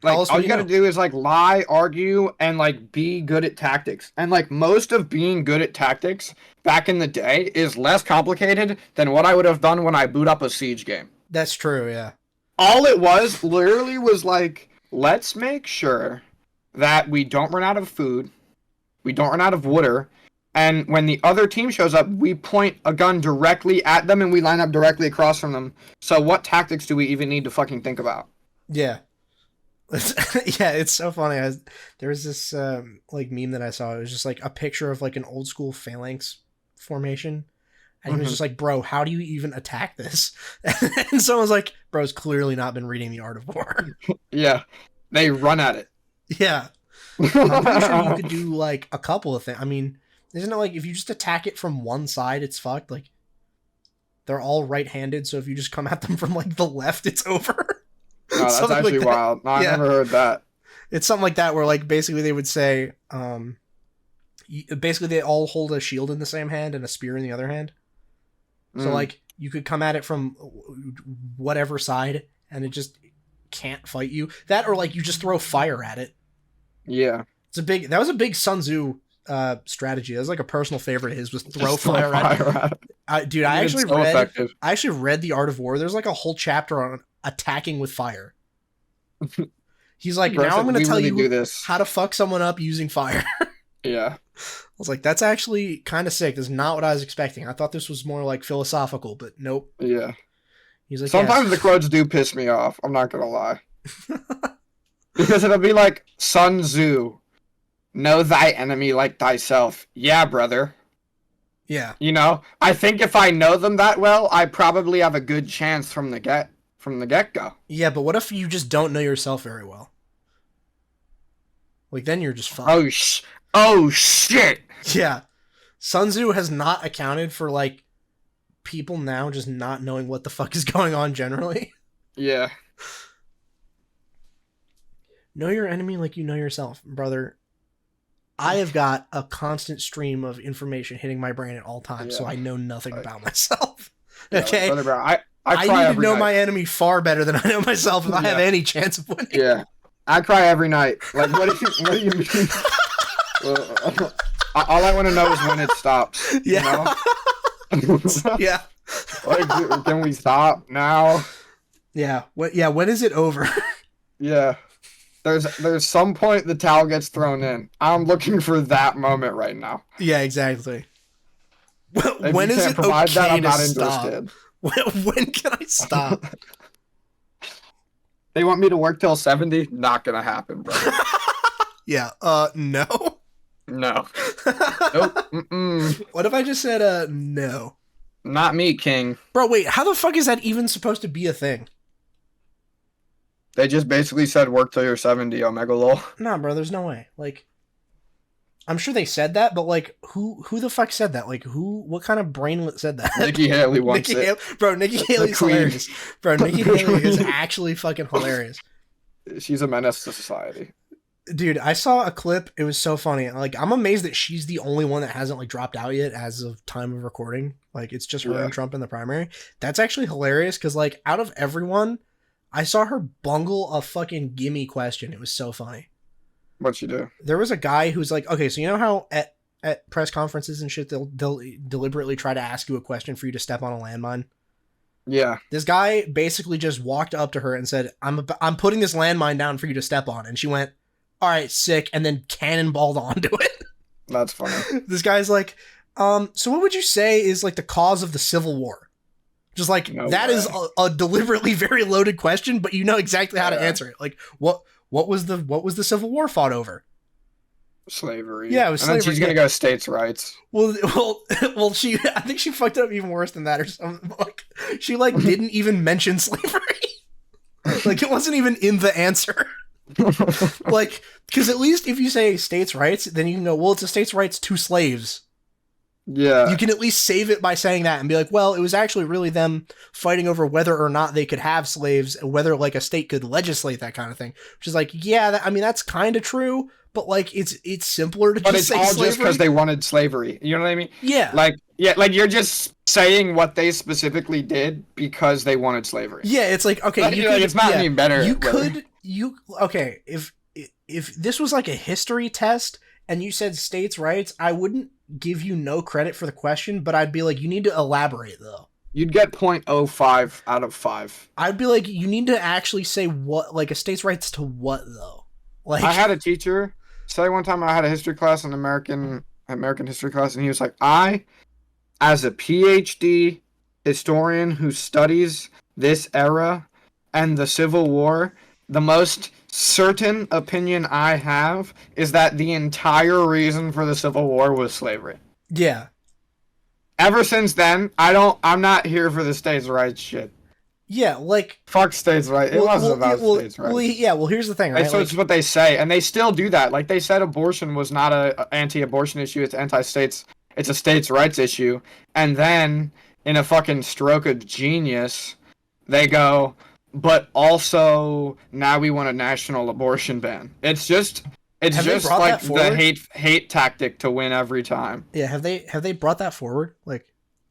all you gotta do is like lie, argue, and like be good at tactics. And like most of being good at tactics back in the day is less complicated than what I would have done when I boot up a Siege game. That's true, yeah. All it was literally was like, let's make sure that we don't run out of food, we don't run out of water, and when the other team shows up, we point a gun directly at them and we line up directly across from them. So what tactics do we even need to fucking think about? Yeah. Yeah, it's so funny. There was this like meme that I saw. It was just like a picture of like an old school phalanx formation, and he was just like, "Bro, how do you even attack this?" And someone's like, "Bro's clearly not been reading the Art of War." Yeah, they run at it. Yeah, I'm pretty sure you could do like a couple of things. I mean, isn't it like if you just attack it from one side, it's fucked? Like they're all right-handed, so if you just come at them from like the left, it's over. No, that's actually like wild. No, I never heard that. It's something like that where like basically they would say basically they all hold a shield in the same hand and a spear in the other hand. So like you could come at it from whatever side and it just can't fight you. That or like you just throw fire at it. Yeah. That was a big Sun Tzu strategy. That was like a personal favorite of his, was throw fire at it. Dude, I actually read The Art of War. There's like a whole chapter on attacking with fire. He's like, now I'm going to tell you how to fuck someone up using fire. Yeah. I was like, that's actually kind of sick. That's not what I was expecting. I thought this was more like philosophical, but nope. Yeah. He's like, sometimes the quotes do piss me off. I'm not going to lie. Because it'll be like, Sun Tzu, know thy enemy like thyself. Yeah, brother. Yeah. You know, I think if I know them that well, I probably have a good chance from the get-go. Yeah, but what if you just don't know yourself very well? Like, then you're just fucked. Oh, shit! Yeah. Sun Tzu has not accounted for, like, people now just not knowing what the fuck is going on generally. Yeah. Know your enemy like you know yourself, brother. I have got a constant stream of information hitting my brain at all times, so I know nothing about myself. Okay? Yeah, brother, I need to know my enemy far better than I know myself if I have any chance of winning. Yeah. I cry every night. Like, what do you mean? All I want to know is when it stops. Yeah. You know? Yeah. Like, can we stop now? Yeah. What? Yeah. When is it over? Yeah. There's some point the towel gets thrown in. I'm looking for that moment right now. Yeah. Exactly. If you When is can't it provide that, okay I'm to not stop? interested. When can I stop? They want me to work till 70? Not gonna happen, brother. Yeah. No. No. Nope. Mm-mm. What if I just said no? Not me, King. Bro, wait. How the fuck is that even supposed to be a thing? They just basically said work till you're 70, Omega lol. Nah, bro. There's no way. Like, I'm sure they said that, but like, who the fuck said that? Like, who? What kind of brainlet said that? Nikki Haley wants Nikki it. Bro, Nikki Haley's queen. hilarious. Bro, Nikki The Haley is queen. actually fucking hilarious. She's a menace to society. Dude, I saw a clip. It was so funny. Like, I'm amazed that she's the only one that hasn't like dropped out yet as of time of recording. Like, it's just her Yeah. and Trump in the primary. That's actually hilarious because like out of everyone, I saw her bungle a fucking gimme question. It was so funny. What'd she do? There was a guy who's like, okay, so you know how at press conferences and shit they'll deliberately try to ask you a question for you to step on a landmine. Yeah. This guy basically just walked up to her and said, I'm putting this landmine down for you to step on. And she went, all right, sick, and then cannonballed onto it. That's funny. This guy's like, so what would you say is like the cause of the Civil War? Just like, No that way. is a deliberately very loaded question, but you know exactly how to Yeah. answer it. Like, what was the Civil War fought over? Slavery. Yeah, it was and then slavery, she's gonna yeah. go states' rights. Well, I think she fucked it up even worse than that or something. Like, she like didn't even mention slavery. Like, it wasn't even in the answer. Like, because at least if you say states' rights, then you can go, well, it's a states' rights to slaves. Yeah. You can at least save it by saying that and be like, well, it was actually really them fighting over whether or not they could have slaves and whether like a state could legislate that kind of thing. Which is like, yeah, I mean, that's kind of true, but like it's simpler to But just it's say all slavery. just because they wanted slavery. You know what I mean? Yeah. Like you're just saying what they specifically did because they wanted slavery. Yeah, it's like, okay, Like, it's not any better. You brother. okay, if this was like a history test and you said states' rights, I wouldn't give you no credit for the question, but I'd be like, you need to elaborate though. You'd get 0.05 out of 5. I'd be like, you need to actually say what, like a states' rights to what though? Like, I had a teacher say one time I had a history class, an American history class, and he was like, I, as a PhD historian who studies this era and the Civil War, the most certain opinion I have is that the entire reason for the Civil War was slavery. yeah. Ever since then, I'm not here for the states' rights shit. Yeah, like, Fuck states' rights. It wasn't about states' rights. Well, here's the thing, right? So it's what they say, and they still do that. Like, they said abortion was not a anti-abortion issue, it's anti-states, it's a states' rights issue. And then, in a fucking stroke of genius, they go, but also, now we want a national abortion ban. It's just Have they just brought like that forward? the hate tactic to win every time. Yeah, have they brought that forward? Like,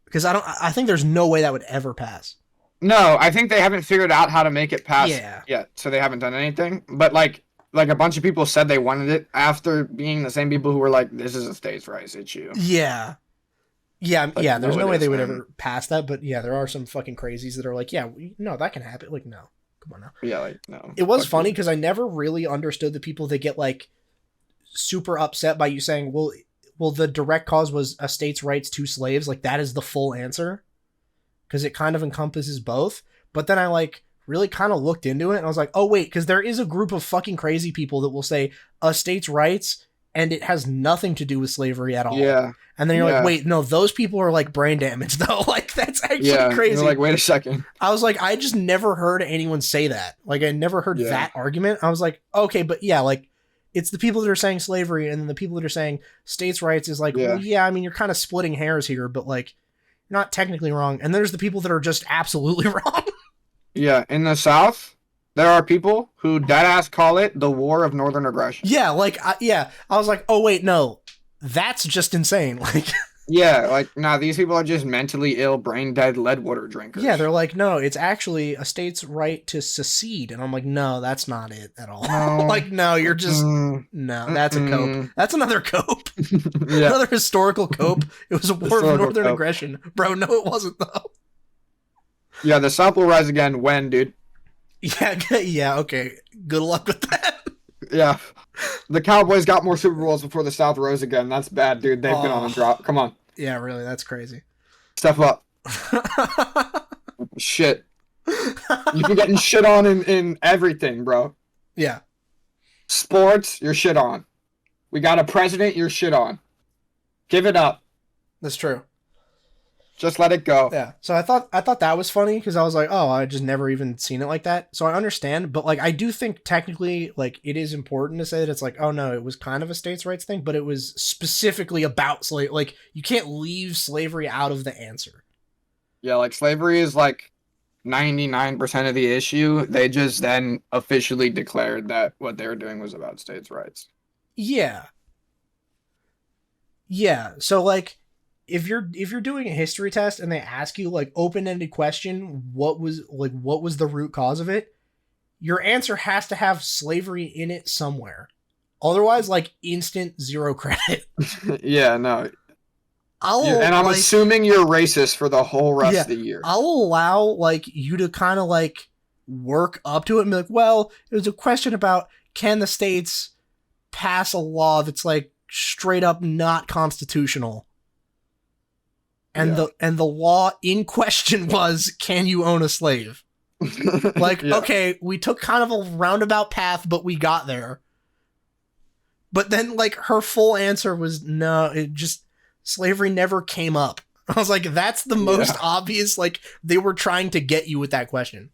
because I think there's no way that would ever pass. No, I think they haven't figured out how to make it pass Yeah. yet, so they haven't done anything. But like a bunch of people said they wanted it after being the same people who were like, "This is a states' rights issue." Yeah. Yeah, But yeah, there's no, no it way they would isn't. ever pass that, but yeah, there are some fucking crazies that are like, yeah, no, that can happen. Like, no. Come on now. Yeah, like no. It was Fuck funny you. because I never really understood the people that get like super upset by you saying, well, the direct cause was a states' rights to slaves. Like, that is the full answer because it kind of encompasses both. But then I like really kind of looked into it and I was like, oh wait, because there is a group of fucking crazy people that will say a states' rights and it has nothing to do with slavery at all. Yeah, And then you're Yeah. like, wait, no, those people are like brain damaged though. Like, that's actually yeah. crazy. You're like, wait a second. I was like, I just never heard anyone say that. Like, I never heard Yeah. that argument. I was like, okay, but yeah, like, it's the people that are saying slavery and then the people that are saying states' rights is like, Yeah. well, yeah, I mean, you're kind of splitting hairs here, but like, you're not technically wrong. And there's the people that are just absolutely wrong. Yeah, in the South, there are people who deadass call it the War of Northern Aggression. Yeah, like, I was like, oh, wait, no, that's just insane. Like, Yeah, like, nah, these people are just mentally ill, brain dead lead water drinkers. yeah, they're like, no, it's actually a state's right to secede. And I'm like, no, that's not it at all. No. Like, no, you're just, Mm, no, that's a cope. mm-mm. That's another cope. Yeah. Another historical cope. It was a war of Historical northern cope. aggression. Bro, no, it wasn't, though. Yeah, the South will rise again when, dude? Yeah, yeah, okay. Good luck with that. Yeah, the Cowboys got more Super Bowls before the South rose again. That's bad, dude. They've been on a Oh, drop. Come on, yeah, really, that's crazy. step up. Shit, you've been getting shit on in everything, bro. Yeah, Sports, you're shit on. We got a president, you're shit on. Give it up. that's true. Just let it go. Yeah. So I thought that was funny because I was like, oh, I just never even seen it like that. So I understand, but like I do think technically like it is important to say that it's like, oh no, it was kind of a states' rights thing, but it was specifically about slave. Like you can't leave slavery out of the answer. Yeah, like slavery is like 99% of the issue. They just then officially declared that what they were doing was about states' rights. Yeah. Yeah. So like if you're doing a history test and they ask you like open-ended question, what was the root cause of it? Your answer has to have slavery in it somewhere. Otherwise, like instant zero credit. Yeah, no. I'll And I'm like assuming you're racist for the whole rest yeah, of the year. I'll allow like you to kind of like work up to it and be like, well, it was a question about can the states pass a law that's like straight up not constitutional. Yeah. And the law in question was can you own a slave? Like, Yeah. okay, we took kind of a roundabout path, but we got there. But then, like, her full answer was no, it just, slavery never came up. I was like, that's the most Yeah. obvious, like, they were trying to get you with that question.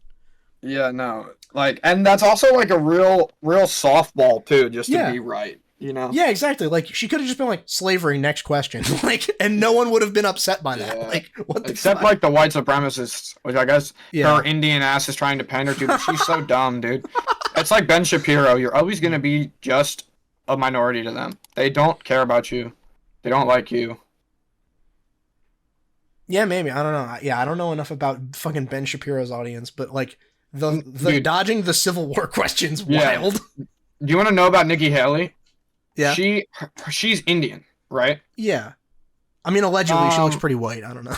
Yeah, no. Like, and that's also like a real softball too, just to Yeah. be right, you know? Yeah, exactly. Like, she could have just been like, slavery, next question. Like, and no one would have been upset by that. Yeah. Like, what the Except fuck? like the white supremacists, which I guess Yeah. her Indian ass is trying to pander to, but she's so dumb, dude. It's like Ben Shapiro. You're always gonna be just a minority to them. They don't care about you. They don't like you. Yeah, maybe. I don't know. Yeah, I don't know enough about fucking Ben Shapiro's audience, but, like, the Dude. dodging the Civil War question's Yeah. wild. Do you want to know about Nikki Haley? Yeah. She's Indian, right? Yeah. I mean, allegedly, she looks Um, pretty white. I don't know.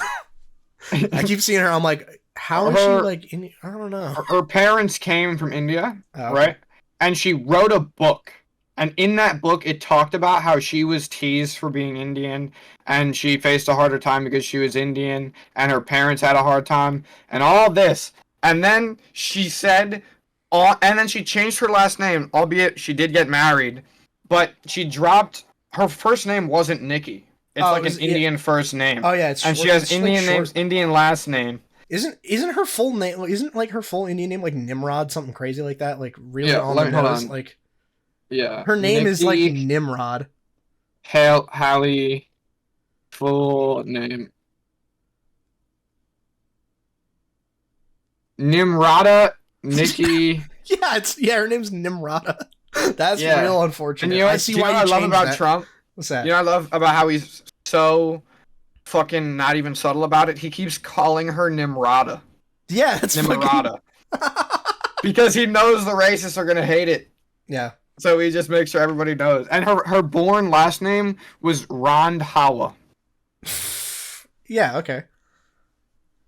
I keep seeing her. I'm like, how is she like? I don't know. Her parents came from India, Oh, right? And she wrote a book. And in that book, it talked about how she was teased for being Indian, and she faced a harder time because she was Indian, and her parents had a hard time, and all this. And then she said, and then she changed her last name, albeit she did get married, but she dropped, her first name wasn't Nikki. It's Oh, like an Indian first name. Oh yeah, it's And she short- has it's like Indian short- names, Indian last name. Isn't her full name? Isn't like her full Indian name like Nimrod, something crazy like that? Like really Yeah, on let the me- hold nose. on. Like Yeah. her name is like Nikki Nimrod. Haley, full name. Nimrata Nikki. Her name's Nimrod. That's Yeah. real And unfortunate. you know, I see do you why know you what I love changed about that. Trump? What's that? You know, I love about how he's so fucking not even subtle about it. He keeps calling her Nimrata. Yeah, that's fucking... Nimrata. Because he knows the racists are gonna hate it. Yeah. So he just makes sure everybody knows. And her born last name was Randhawa. Yeah. Okay.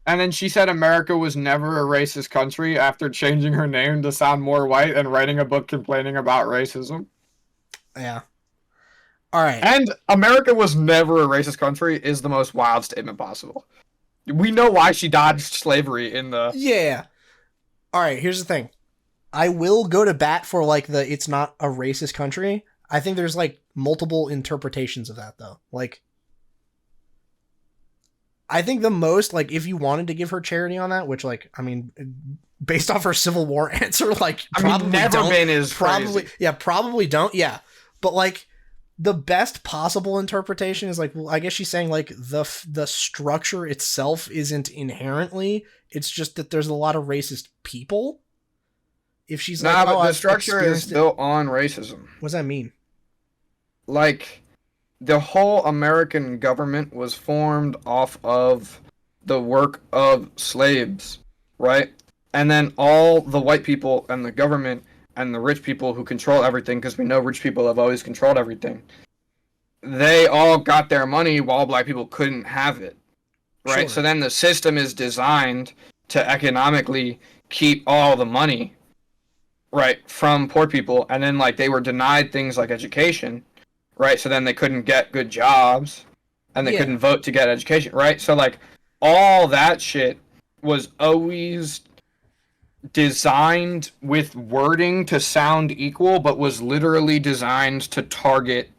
And then she said America was never a racist country after changing her name to sound more white and writing a book complaining about racism. Yeah. All right. And America was never a racist country is the most wild statement possible. We know why she dodged slavery in the... Yeah. All right, here's the thing. I will go to bat for like the it's not a racist country. I think there's like multiple interpretations of that though. Like I think the most like if you wanted to give her charity on that, which like I mean based off her Civil War answer like probably never don't, been as probably crazy. Yeah, probably don't. Yeah. But like the best possible interpretation is like, well, I guess she's saying like the structure itself isn't inherently. It's just that there's a lot of racist people. If she's Nah, like, but oh, the I've structure is experienced it. built on racism. What does that mean? Like, the whole American government was formed off of the work of slaves, right? And then all the white people and the government and the rich people who control everything, because we know rich people have always controlled everything, they all got their money while black people couldn't have it, right? Sure. So then the system is designed to economically keep all the money, right, from poor people, and then like they were denied things like education, right? So then they couldn't get good jobs, and they Yeah. couldn't vote to get education, right? So like all that shit was always designed with wording to sound equal, but was literally designed to target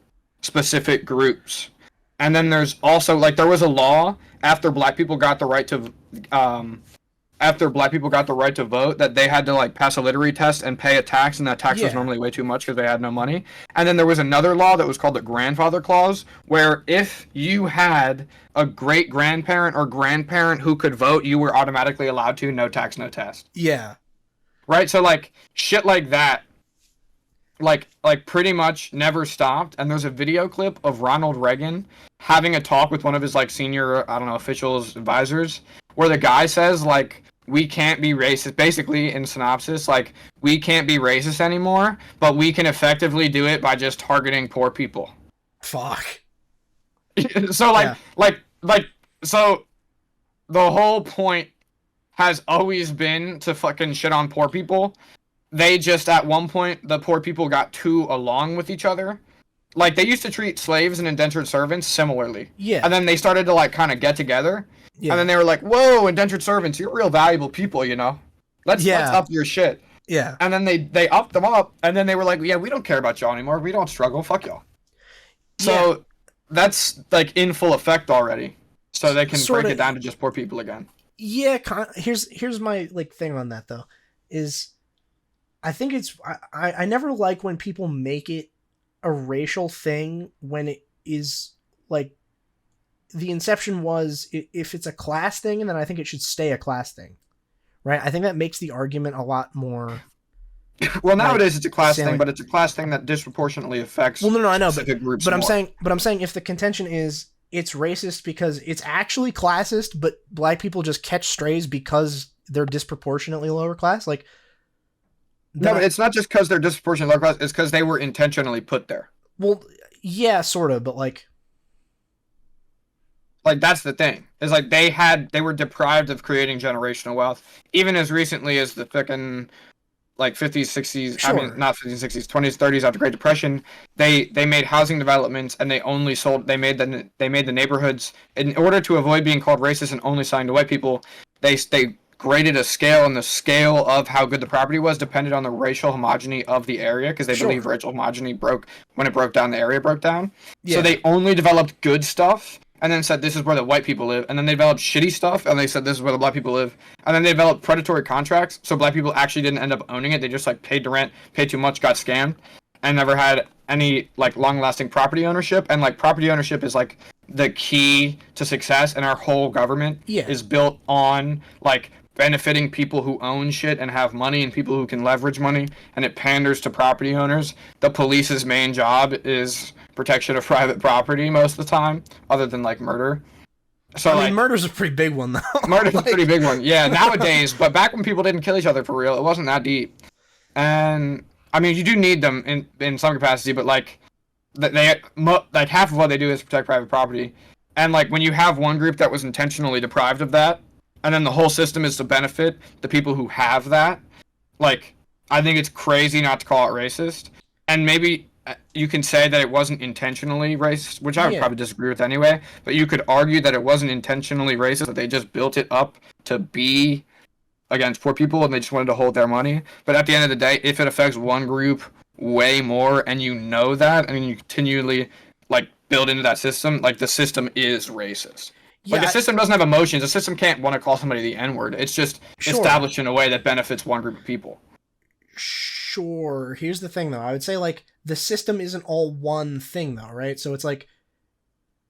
specific groups. And then there's also like there was a law after black people got the right to um, vote that they had to like pass a literary test and pay a tax, and that tax was Yeah. normally way too much because they had no money. And then there was another law that was called the grandfather clause, where if you had a great grandparent or grandparent who could vote, you were automatically allowed to, no tax, no test. Yeah. Right? So like shit like that, like pretty much never stopped. And there's a video clip of Ronald Reagan having a talk with one of his like senior, I don't know, officials, advisors, where the guy says like, we can't be racist, basically in synopsis, like we can't be racist anymore, but we can effectively do it by just targeting poor people. Fuck. So Yeah. so the whole point has always been to fucking shit on poor people. They just at one point the poor people got too along with each other. Like they used to treat slaves and indentured servants similarly. Yeah. And then they started to like kind of get together. Yeah. And then they were like, "Whoa, indentured servants, you're real valuable people, you know. Let's Yeah. up your shit." Yeah. And then they upped them up, and then they were like, "Yeah, we don't care about y'all anymore. We don't struggle. Fuck y'all." So that's like in full effect already. So they can Sorta, break it down to just poor people again. Yeah. Here's my like thing on that though, is I think it's I never like when people make it a racial thing when it is like the inception was if it's a class thing, and then I think it should stay a class thing, right? I think that makes the argument a lot more. Well, nowadays like, it's a class salient. thing, but it's a class thing that disproportionately affects Well, no, I know, specific groups. but more. I'm saying if the contention is it's racist because it's actually classist, but black people just catch strays because they're disproportionately lower class, like. No, but it's not just because they're disproportionately low class. It's because they were intentionally put there. Well, yeah, sort of, but like that's the thing. Is like they were deprived of creating generational wealth, even as recently as the fucking like 50s, 60s. Sure. I mean, not 50s, 60s, 20s, 30s after Great Depression. They made housing developments, and they only sold. They made the neighborhoods in order to avoid being called racist and only selling to white people. They graded a scale, and the scale of how good the property was depended on the racial homogeny of the area, because they believe racial homogeny when it broke down, the area broke down. Yeah. So they only developed good stuff and then said this is where the white people live, and then they developed shitty stuff and they said this is where the black people live, and then they developed predatory contracts so black people actually didn't end up owning it. They just like paid the rent, paid too much, got scammed, and never had any like long-lasting property ownership. And like property ownership is like the key to success, and our whole government is built on like benefiting people who own shit and have money and people who can leverage money, and it panders to property owners. The police's main job is protection of private property most of the time, other than like murder. So I mean, murder's a pretty big one though. Murder's a pretty big one, yeah, nowadays. But back when people didn't kill each other for real, it wasn't that deep. And I mean, you do need them in some capacity, but like like half of what they do is protect private property. And like when you have one group that was intentionally deprived of that, and then the whole system is to benefit the people who have that, like I think it's crazy not to call it racist. And maybe you can say that it wasn't intentionally racist, which I would probably disagree with anyway, but you could argue that it wasn't intentionally racist, that they just built it up to be against poor people and they just wanted to hold their money. But at the end of the day, if it affects one group way more and you know that, and you continually like build into that system, like the system is racist. Yeah, like the system doesn't have emotions. The system can't want to call somebody the N-word. It's just established in a way that benefits one group of people. Sure. Here's the thing, though. I would say like the system isn't all one thing, though, right? So it's like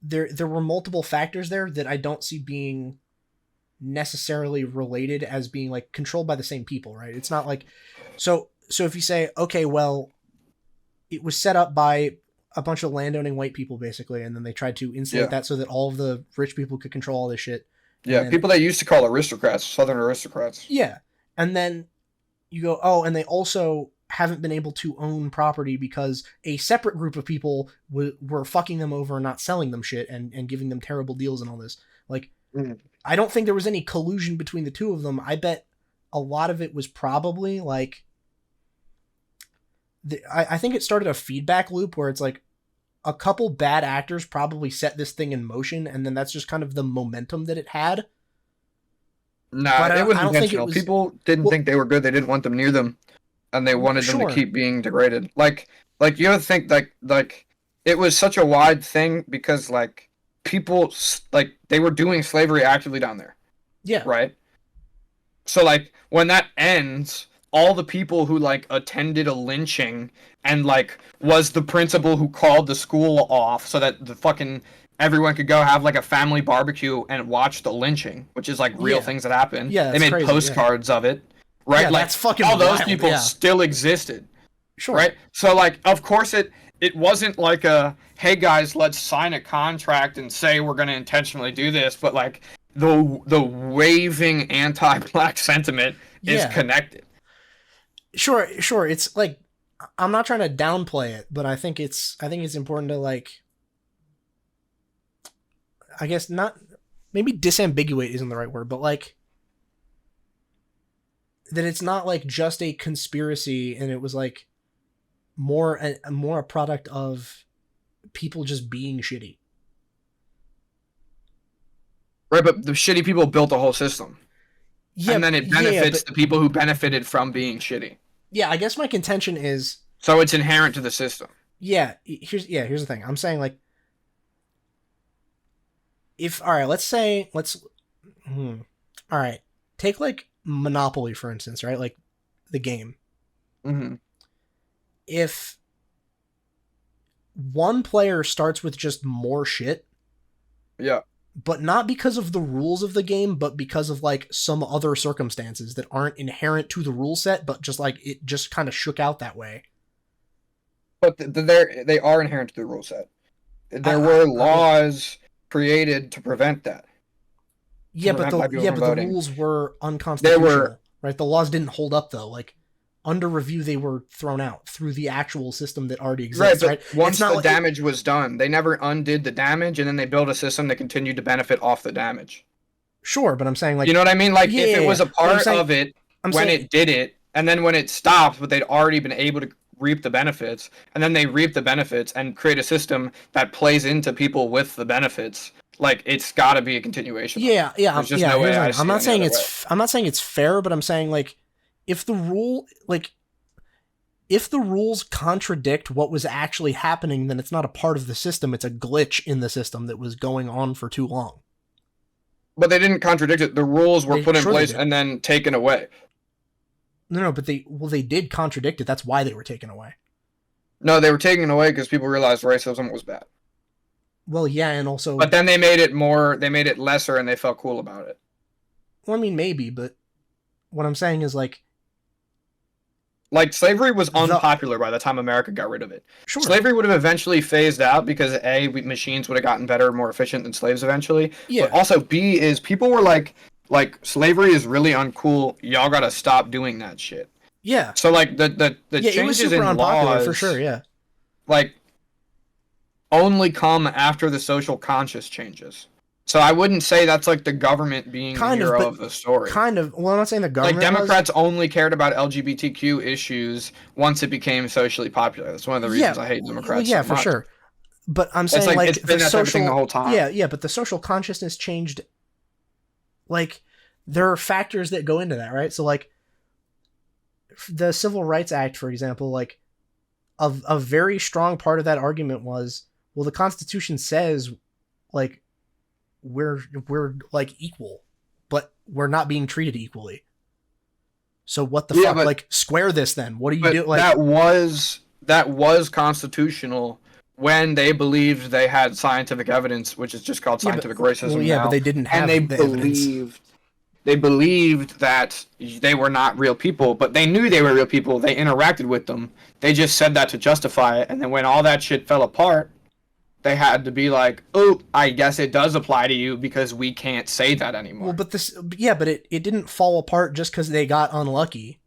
there were multiple factors there that I don't see being necessarily related as being like controlled by the same people, right? It's not like so if you say, okay, well, it was set up by a bunch of landowning white people basically, and then they tried to insulate that so that all of the rich people could control all this shit. Yeah, people they used to call aristocrats, Southern aristocrats. Yeah. And then you go, oh, and they also haven't been able to own property because a separate group of people were fucking them over and not selling them shit and giving them terrible deals and all this. Like, I don't think there was any collusion between the two of them. I bet a lot of it was probably like I think it started a feedback loop where it's like a couple bad actors probably set this thing in motion, and then that's just kind of the momentum that it had. Nah, But it was I don't think it intentional. was. People didn't Well, think they were good. They didn't want them near them, and they wanted them to sure. keep being degraded. Like you ever think like it was such a wide thing because like people like they were doing slavery actively down there, Yeah. right? So like when that ends, all the people who like attended a lynching and like was the principal who called the school off so that the fucking everyone could go have like a family barbecue and watch the lynching, which is like real Yeah. things that happen. Yeah, They that's made crazy. Yeah. postcards of it, right? Yeah, Like that's fucking all those wild. people Yeah. still existed, Sure. right? So like of course it wasn't like a hey guys, let's sign a contract and say we're going to intentionally do this, but like the waving anti-black sentiment is Yeah. connected. Sure. It's like I'm not trying to downplay it, but I think it's important to like I guess not maybe disambiguate isn't the right word, but like that it's not like just a conspiracy and it was like more a product of people just being shitty. Right, but the shitty people built the whole system. Yeah, And then it benefits the people who benefited from being shitty. Yeah, I guess my contention is So it's inherent to the system. here's the thing. I'm saying like if all right, all right, take like Monopoly for instance, right? Like the game. Mm-hmm. If one player starts with just more shit, Yeah. but not because of the rules of the game, but because of like some other circumstances that aren't inherent to the rule set, but just like it just kind of shook out that way. But they are inherent to the rule set. There were laws created to prevent that. Yeah, but the rules were unconstitutional. Right? The laws didn't hold up though. Like under review, they were thrown out through the actual system that already exists. Right. But once the damage was done, they never undid the damage, and then they built a system that continued to benefit off the damage. Sure, but I'm saying like you know what I mean. Like if it was a part of it when it did it, and then when it stopped, but they'd already been able to reap the benefits, and then they reap the benefits and create a system that plays into people with the benefits. Like it's got to be a continuation. Yeah. There's just no way I'm not saying it's fair, but I'm saying like if the rules contradict what was actually happening, then it's not a part of the system. It's a glitch in the system that was going on for too long. But they didn't contradict it. The rules were put in place and then taken away. No, but they did contradict it. That's why they were taken away. No, they were taken away because people realized racism was bad. Well, yeah, and also... But then they made it lesser, and they felt cool about it. Well, I mean, maybe, but what I'm saying is, like... Like, slavery was unpopular by the time America got rid of it. Sure. Slavery would have eventually phased out because, A, machines would have gotten better, more efficient than slaves eventually. Yeah. But also, B, is people were like, slavery is really uncool. Y'all gotta stop doing that shit. Yeah. So, like, the changes in laws... for sure, yeah. Like, only come after the social conscious changes. So I wouldn't say that's like the government being the hero of the story. Kind of. Well, I'm not saying the government. Like Democrats only cared about LGBTQ issues once it became socially popular. That's one of the reasons I hate Democrats. Yeah, so for much. sure. But I'm saying like it's been the social the whole time. Yeah, but the social consciousness changed. Like there are factors that go into that, right? So like the Civil Rights Act, for example, like a very strong part of that argument was, well, the Constitution says like we're like equal, but we're not being treated equally. So what the fuck? Like square this then. What do you do? Like that was constitutional when they believed they had scientific evidence, which is just called scientific racism. Well, yeah, now. But they didn't have. And they believed that they were not real people, but they knew they were real people. They interacted with them. They just said that to justify it. And then when all that shit fell apart, they had to be like, oh, I guess it does apply to you because we can't say that anymore. Well, but it didn't fall apart just because they got unlucky.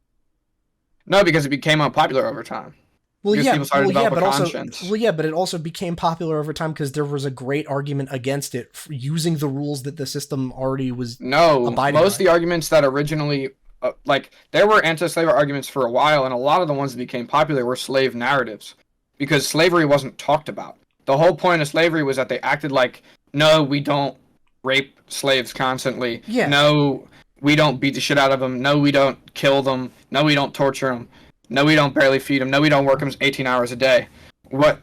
No, because it became unpopular over time. Well, because yeah, people started but it also became popular over time because there was a great argument against it for using the rules that the system already was. No, most of the arguments that originally like there were anti-slavery arguments for a while, and a lot of the ones that became popular were slave narratives because slavery wasn't talked about. The whole point of slavery was that they acted like, no, we don't rape slaves constantly. Yeah. No, we don't beat the shit out of them. No, we don't kill them. No, we don't torture them. No, we don't barely feed them. No, we don't work them 18 hours a day. What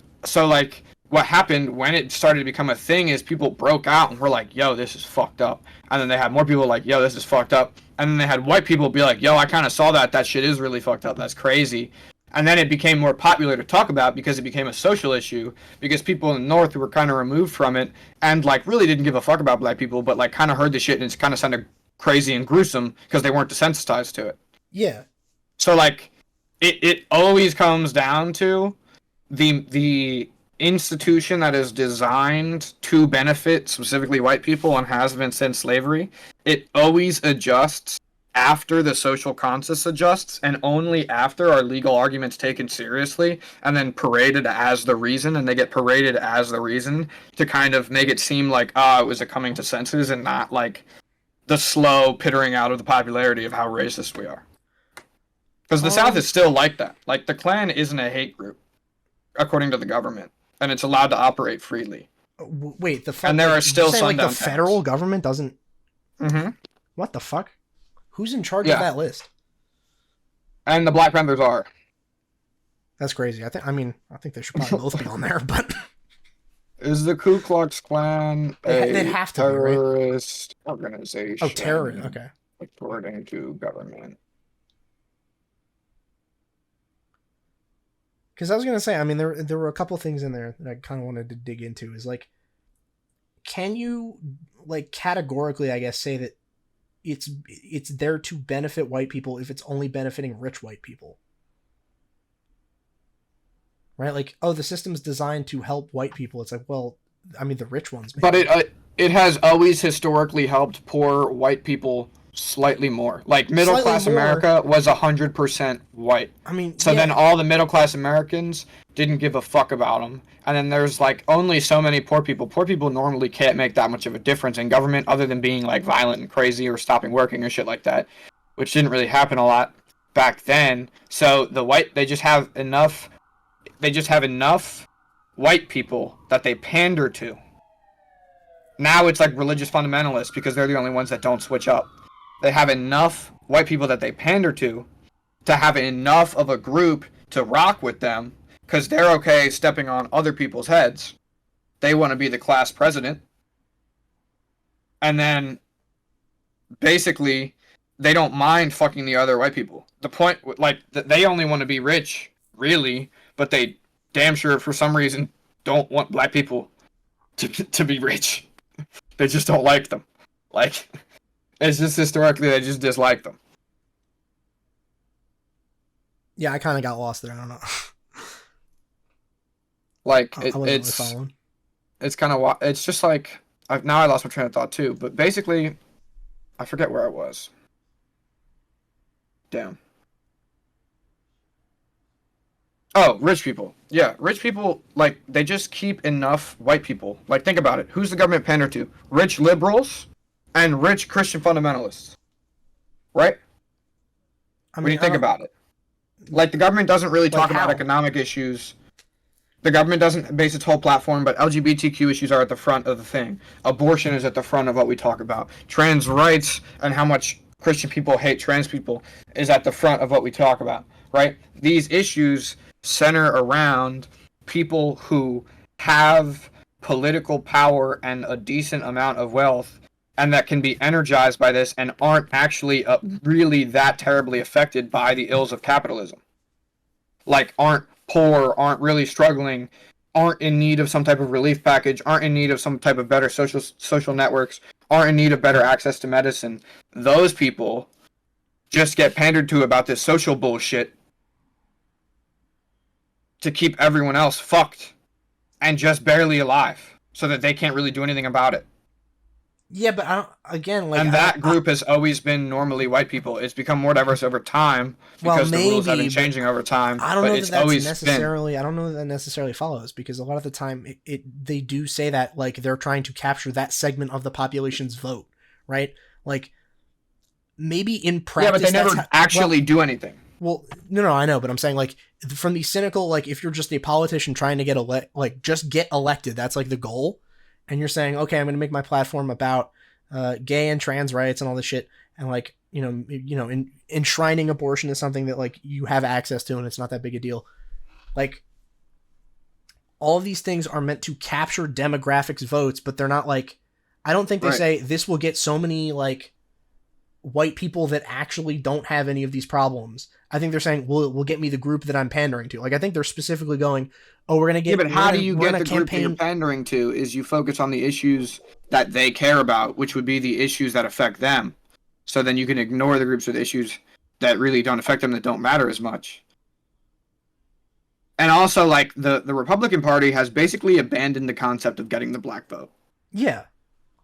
happened when it started to become a thing is people broke out and were like, yo, this is fucked up. And then they had more people like, yo, this is fucked up. And then they had white people be like, yo, I kind of saw that. That shit is really fucked up. That's crazy. And then it became more popular to talk about because it became a social issue. Because people in the North who were kind of removed from it and like really didn't give a fuck about black people, but like kind of heard the shit and it's kind of sounded crazy and gruesome because they weren't desensitized to it. Yeah. So like, it always comes down to the institution that is designed to benefit specifically white people and has been since slavery. It always adjusts after the social conscience adjusts, and only after are legal arguments taken seriously and then paraded as the reason, and they get paraded as the reason to kind of make it seem like it was a coming to senses and not like the slow pittering out of the popularity of how racist we are. Because the South is still like that. Like, the Klan isn't a hate group, according to the government, and it's allowed to operate freely. Wait, and there are still some like the towns. federal government doesn't. Mm-hmm. What the fuck? Who's in charge of that list? And the Black Panthers are. That's crazy. I think they should probably both be on there, but. Is the Ku Klux Klan they'd have to terrorist organization? Oh, terrorist. Okay. According to government. Because I was gonna say, I mean, there were a couple things in there that I kind of wanted to dig into. Is like, can you like categorically, I guess, say that it's there to benefit white people if it's only benefiting rich white people? Right? Like, oh, the system's designed to help white people. It's like, well, I mean, the rich ones. Maybe. But it has always historically helped poor white people slightly more. Like, middle class America was 100% white. I mean, so then all the middle class Americans didn't give a fuck about them. And then there's like only so many poor people. Poor people normally can't make that much of a difference in government other than being like violent and crazy or stopping working or shit like that, which didn't really happen a lot back then. So they just have enough white people that they pander to. Now it's like religious fundamentalists because they're the only ones that don't switch up. They have enough white people that they pander to have enough of a group to rock with them because they're okay stepping on other people's heads. They want to be the class president. And then basically they don't mind fucking the other white people. The point, like, they only want to be rich, really, but they damn sure for some reason don't want black people to be rich. They just don't like them. Like, it's just historically they just dislike them. Yeah, I kind of got lost there. I don't know. Like, it's kind of, it's just like, now I lost my train of thought too, but basically, I forget where I was. Damn. Oh, rich people. Yeah, rich people, like, they just keep enough white people. Like, think about it. Who's the government pander to? Rich liberals and rich Christian fundamentalists. Right? When you think about it. Like, the government doesn't really talk about economic issues. The government doesn't base its whole platform, but LGBTQ issues are at the front of the thing. Abortion is at the front of what we talk about. Trans rights and how much Christian people hate trans people is at the front of what we talk about, right? These issues center around people who have political power and a decent amount of wealth and that can be energized by this and aren't actually really that terribly affected by the ills of capitalism. Like, aren't poor, aren't really struggling, aren't in need of some type of relief package, aren't in need of some type of better social networks, aren't in need of better access to medicine. Those people just get pandered to about this social bullshit to keep everyone else fucked and just barely alive so that they can't really do anything about it. Yeah, but that group has always been normally white people. It's become more diverse over time because the rules have been changing over time. I don't know I don't know that necessarily follows because a lot of the time they do say that like they're trying to capture that segment of the population's vote, right? Like maybe in Yeah, but practice they never actually do anything. well, no, I know, but I'm saying like from the cynical, like if you're just a politician trying to just get elected, that's like the goal, and you're saying, okay, I'm going to make my platform about gay and trans rights and all this shit, and like enshrining abortion is something that like you have access to, and it's not that big a deal. Like all of these things are meant to capture demographics votes, but they're not like. I don't think they say this will get so many like white people that actually don't have any of these problems. I think they're saying, well, will get me the group that I'm pandering to. Like, I think they're specifically going, oh, we're going to get... Yeah, but how do you get the campaign... group that you're pandering to is you focus on the issues that they care about, which would be the issues that affect them. So then you can ignore the groups with issues that really don't affect them, that don't matter as much. And also, like, the Republican Party has basically abandoned the concept of getting the black vote. Yeah.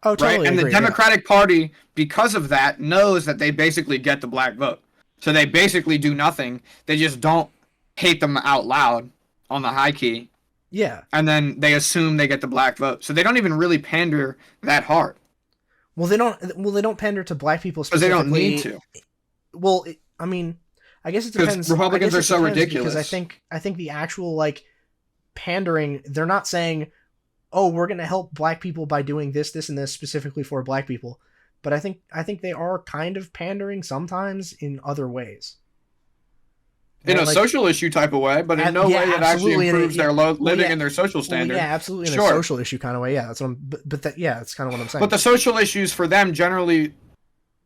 Oh, totally. Right? And agree, the Democratic Party, because of that, knows that they basically get the black vote. So they basically do nothing. They just don't hate them out loud on the high key. Yeah. And then they assume they get the black vote. So they don't even really pander that hard. Well, they don't pander to black people specifically. Because they don't need to. Well, I mean, I guess it depends. Because Republicans are so ridiculous. Because I think the actual like pandering, they're not saying, oh, we're going to help black people by doing this, this, and this specifically for black people. But I think they are kind of pandering sometimes in other ways. In a social issue type of way, but in no way that actually improves their living and their social standard. Yeah, absolutely. In a social issue kind of way. Yeah, that's what that's kind of what I'm saying. But the social issues for them generally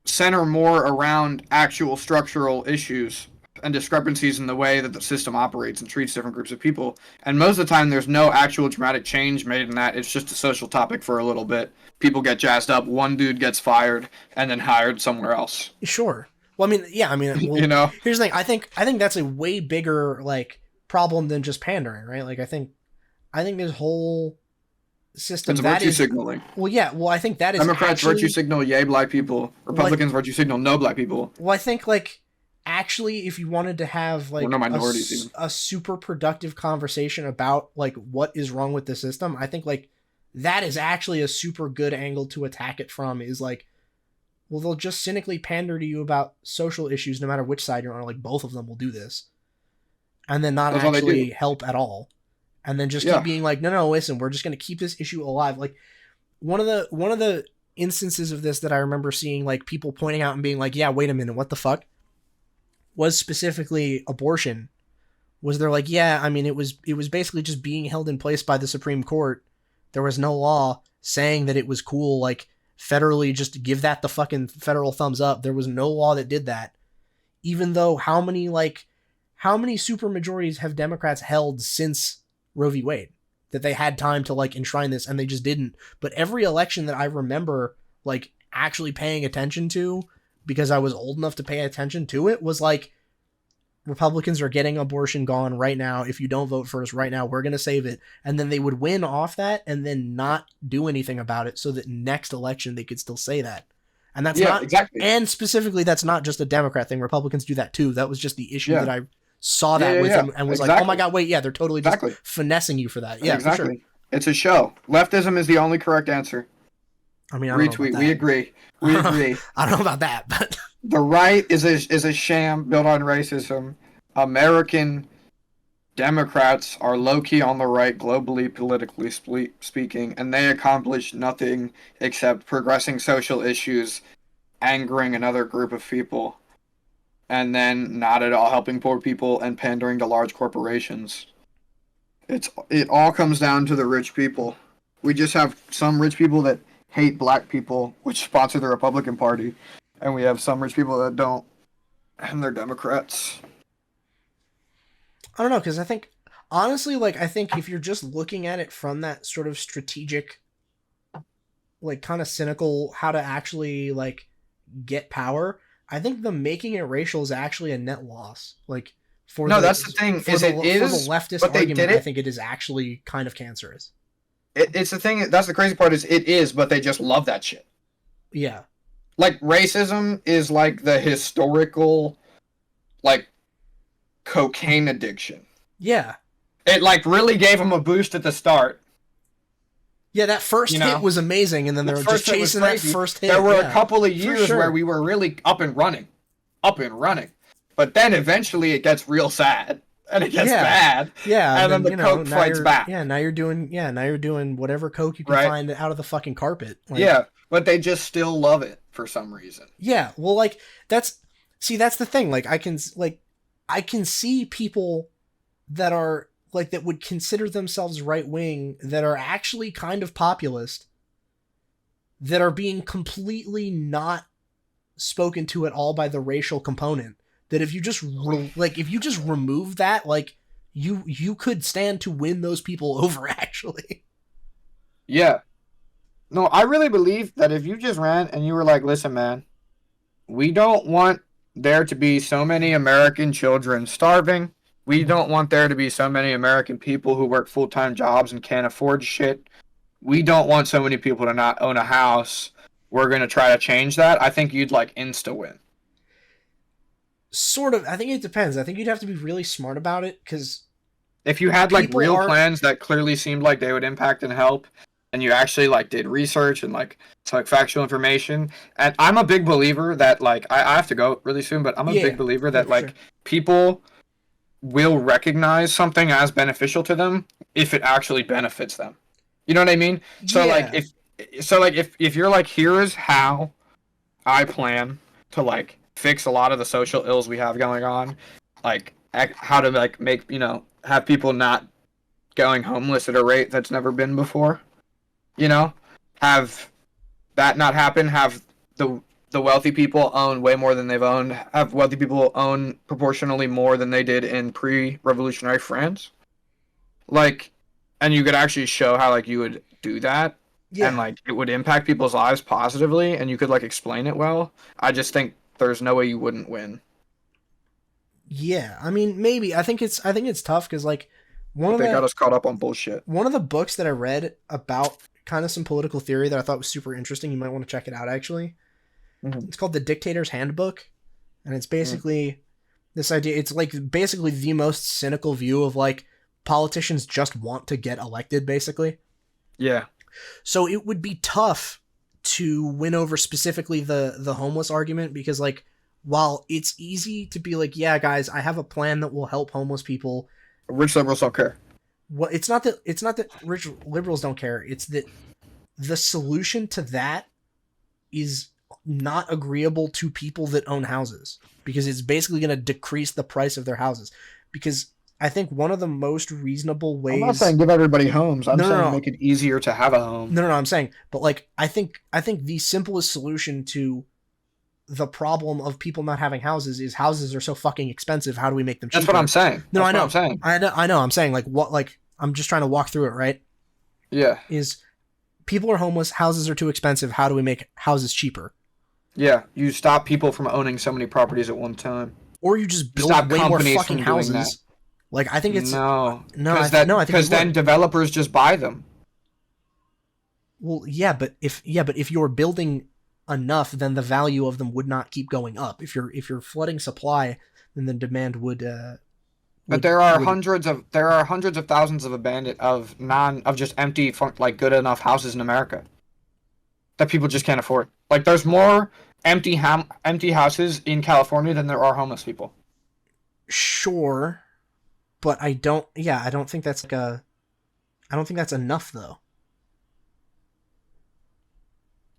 center more around actual structural issues and discrepancies in the way that the system operates and treats different groups of people. And most of the time, there's no actual dramatic change made in that. It's just a social topic for a little bit. People get jazzed up. One dude gets fired and then hired somewhere else. Sure. Well, I mean, yeah. I mean, well, here's the thing. I think that's a way bigger like problem than just pandering, right? Like, I think this whole system it's virtue signaling. Well, yeah. Well, I think that is Democrats virtue signal yay black people. Republicans virtue signal no black people. Well, I think like. Actually, if you wanted to have like a super productive conversation about like what is wrong with the system, I think like that is actually a super good angle to attack it from is like, well, they'll just cynically pander to you about social issues no matter which side you're on. Like both of them will do this and then not actually help at all. And then just keep being like, no, listen, we're just going to keep this issue alive. Like one of the instances of this that I remember seeing like people pointing out and being like, yeah, wait a minute, what the fuck? Was specifically abortion. Was they're like, yeah, I mean, it was basically just being held in place by the Supreme Court. There was no law saying that it was cool, like federally, just to give that the fucking federal thumbs up. There was no law that did that. Even though how many super majorities have Democrats held since Roe v. Wade that they had time to like enshrine this and they just didn't. But every election that I remember like actually paying attention to, because I was old enough to pay attention to it, was like, Republicans are getting abortion gone right now. If you don't vote for us right now, we're going to save it. And then they would win off that and then not do anything about it so that next election they could still say that. And that's not exactly. And specifically, that's not just a Democrat thing. Republicans do that too. That was just the issue that I saw that with them and was like, oh my God, wait, they're totally just finessing you for that. Yeah, exactly. For sure. It's a show. Leftism is the only correct answer. I mean, I don't retweet. Know we agree. We agree. I don't know about that, but the right is a sham built on racism. American Democrats are low-key on the right, globally, politically speaking, and they accomplish nothing except progressing social issues, angering another group of people, and then not at all helping poor people and pandering to large corporations. It all comes down to the rich people. We just have some rich people that hate black people, which sponsor the Republican Party, and we have some rich people that don't, and they're Democrats. I don't know, because I think, honestly, like, I think if you're just looking at it from that sort of strategic, like, kind of cynical, how to actually, like, get power, I think the making it racial is actually a net loss. Like, that's the thing, for the leftist argument, I think it is actually kind of cancerous. It's the thing, that's the crazy part, is it is, but they just love that shit. Yeah. Like, racism is, like, the historical, like, cocaine addiction. Yeah. It, like, really gave them a boost at the start. Yeah, that first You hit know, was amazing, and then they were just first it was chasing that crazy. first hit. There were yeah, a couple of for years sure. where we were really up and running. But then eventually it gets real sad and it gets Yeah, bad, yeah, and and then then the coke fights back, now you're doing whatever coke you can right? find out of the fucking carpet. Like, Yeah, but they just still love it for some reason. yeah, well, like that's the thing. Like, I can see people that are like that would consider themselves right wing that are actually kind of populist that are being completely not spoken to at all by the racial component. That if you just if you just remove that, like you could stand to win those people over actually. Yeah. No, I really believe that if you just ran and you were like, listen, man, we don't want there to be so many American children starving. We don't want there to be so many American people who work full-time jobs and can't afford shit. We don't want so many people to not own a house. We're going to try to change that. I think you'd like insta win. Sort of. I think it depends. I think you'd have to be really smart about it because If you had like people real are plans that clearly seemed like they would impact and help, and you actually like did research and like some like factual information, and I'm a big believer that like I have to go really soon, but I'm a big yeah believer yeah that for sure. like people will recognize something as beneficial to them if it actually benefits them. You know what I mean? So like Yeah if you're like, here's how I plan to like fix a lot of the social ills we have going on, like how to like make, have people not going homeless at a rate that's never been before, you know, have that not happen, have the wealthy people own way more than they've owned, have wealthy people own proportionally more than they did in pre-revolutionary France, like, and you could actually show how like you would do that, and yeah like it would impact people's lives positively, and you could like explain it well. I just think there's no way you wouldn't win. yeah. I mean, maybe I think it's tough because like one But of they got the us caught up on bullshit. one of the books that I read about kind of some political theory that I thought was super interesting. You might want to check it out actually. Mm-hmm. It's called The Dictator's Handbook, and it's Mm-hmm. basically this idea. It's like basically the most cynical view of like politicians just want to get elected, basically. Yeah. So it would be tough to win over specifically the homeless argument because like while it's easy to be like, yeah, guys, I have a plan that will help homeless people. Rich liberals don't care. What it's not that rich liberals don't care. It's that the solution to that is not agreeable to people that own houses because it's basically going to decrease the price of their houses. Because I think one of the most reasonable I'm not ways. saying give everybody homes. I'm No, no, saying no. make it easier to have a home. No, I'm saying, but like I think the simplest solution to the problem of people not having houses is houses are so fucking expensive. How do we make them cheaper? That's what I'm saying. No, That's I know. what I'm saying. I know. I'm saying like what like I'm just trying to walk through it. Right? Yeah. Is people are homeless, houses are too expensive. How do we make houses cheaper? Yeah. You stop people from owning so many properties at one time. Or you just build Stop way more companies fucking from doing that. houses. Like I think it's No. no, I think Because it then would. developers just buy them. Well, yeah, but if you're building enough, then the value of them would not keep going up. If you're flooding supply, then the demand would. But there are hundreds of thousands of abandoned of just empty like good enough houses in America that people just can't afford. Like there's more empty houses in California than there are homeless people. Sure, but I don't. Yeah, I don't think that's like a. I don't think that's enough though.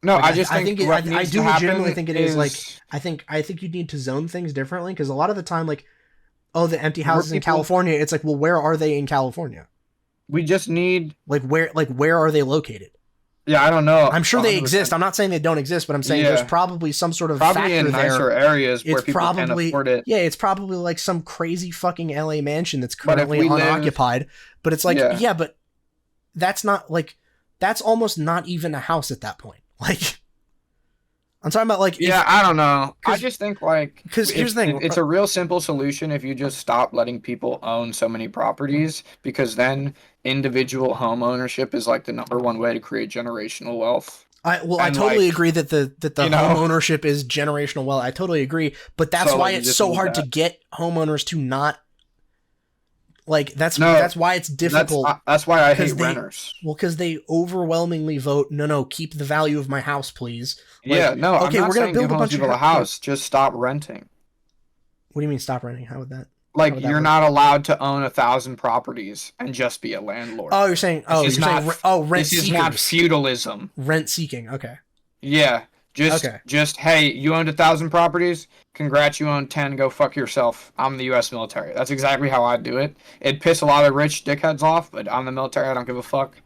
No, Like, I just think what I needs do to happen legitimately think it is like is I think you need to zone things differently because a lot of the time like oh the empty houses in people- California it's like well where are they in California we just need. like where are they located? Yeah, I don't know. I'm sure they 100%. exist. I'm not saying they don't exist, but I'm saying Yeah. there's probably some sort of Probably factor in there. nicer areas where It's people can't probably afford it. yeah, it's probably like some crazy fucking LA mansion that's But if currently we live- unoccupied. But it's like Yeah. yeah, but that's not like that's almost not even a house at that point. Like I'm talking about like Yeah, I don't know. I 'cause- just think like 'cause here's the thing. it's a real simple solution if you just stop letting people own so many properties, because then individual home ownership is like the number one way to create generational wealth. I and, totally like, agree that the you know- home ownership is generational wealth. I totally agree, but that's So, why like, you it's just so need hard to that. get homeowners to not Like that's No, why it's difficult. that's why I hate They, renters. well, because they overwhelmingly vote no, keep the value of my house, please. Like, Yeah, no, I'm okay, not we're gonna saying build give a homeless bunch of people a house. Just stop renting. What do you mean stop renting? How would that? How Like would that you're work? not allowed to own 1,000 properties and just be a landlord. Oh, you're saying. This Oh, is you're saying. not. Rent This is not seekers. feudalism. Rent seeking. Okay. Yeah, Okay. just hey, you owned 1,000 properties. Congrats, you own 10. Go fuck yourself. I'm the U.S. military. That's exactly how I do it. It'd piss a lot of rich dickheads off, but I'm the military. I don't give a fuck.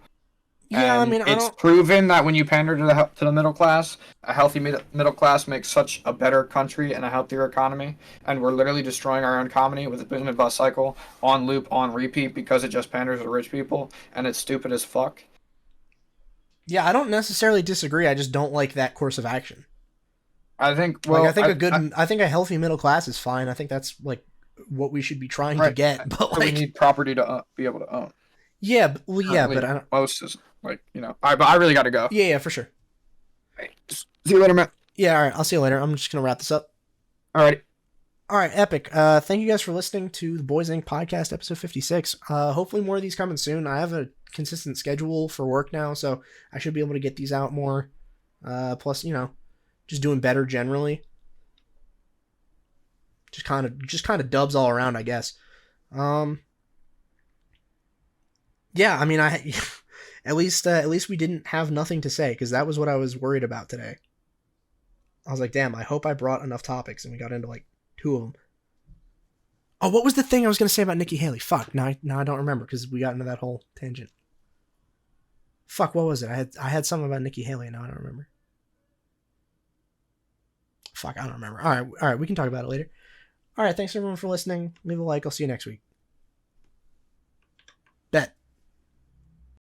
Yeah, I And mean, I it's don't. proven that when you pander to the middle class, a healthy middle class makes such a better country and a healthier economy. And we're literally destroying our own economy with a boom and bust cycle on loop, on repeat, because it just panders to rich people, and it's stupid as fuck. Yeah, I don't necessarily disagree. I just don't like that course of action. I think, Like, I well, think I think a healthy middle class is fine. I think that's like what we should be trying to right. get. But So we like, need property to be able to own. yeah, well, yeah, but Currently, I don't. most is like, but I really got to go. Yeah, for sure. Right. See you later, man. Yeah, all right. I'll see you later. I'm just gonna wrap this up. Alrighty. All right, epic. Thank you guys for listening to the Boys Inc. podcast, episode 56. Hopefully more of these coming soon. I have a consistent schedule for work now, so I should be able to get these out more. Plus, just doing better generally. Just kind of dubs all around, I guess. Yeah, I mean, I at least we didn't have nothing to say, because that was what I was worried about today. I was like, damn, I hope I brought enough topics, and we got into like 2 of them. Oh, what was the thing I was going to say about Nikki Haley? Fuck, now I don't remember, because we got into that whole tangent. Fuck, what was it? I had something about Nikki Haley, and now I don't remember. Fuck, I don't remember. All right, we can talk about it later. All right, thanks everyone for listening. Leave a like. I'll see you next week.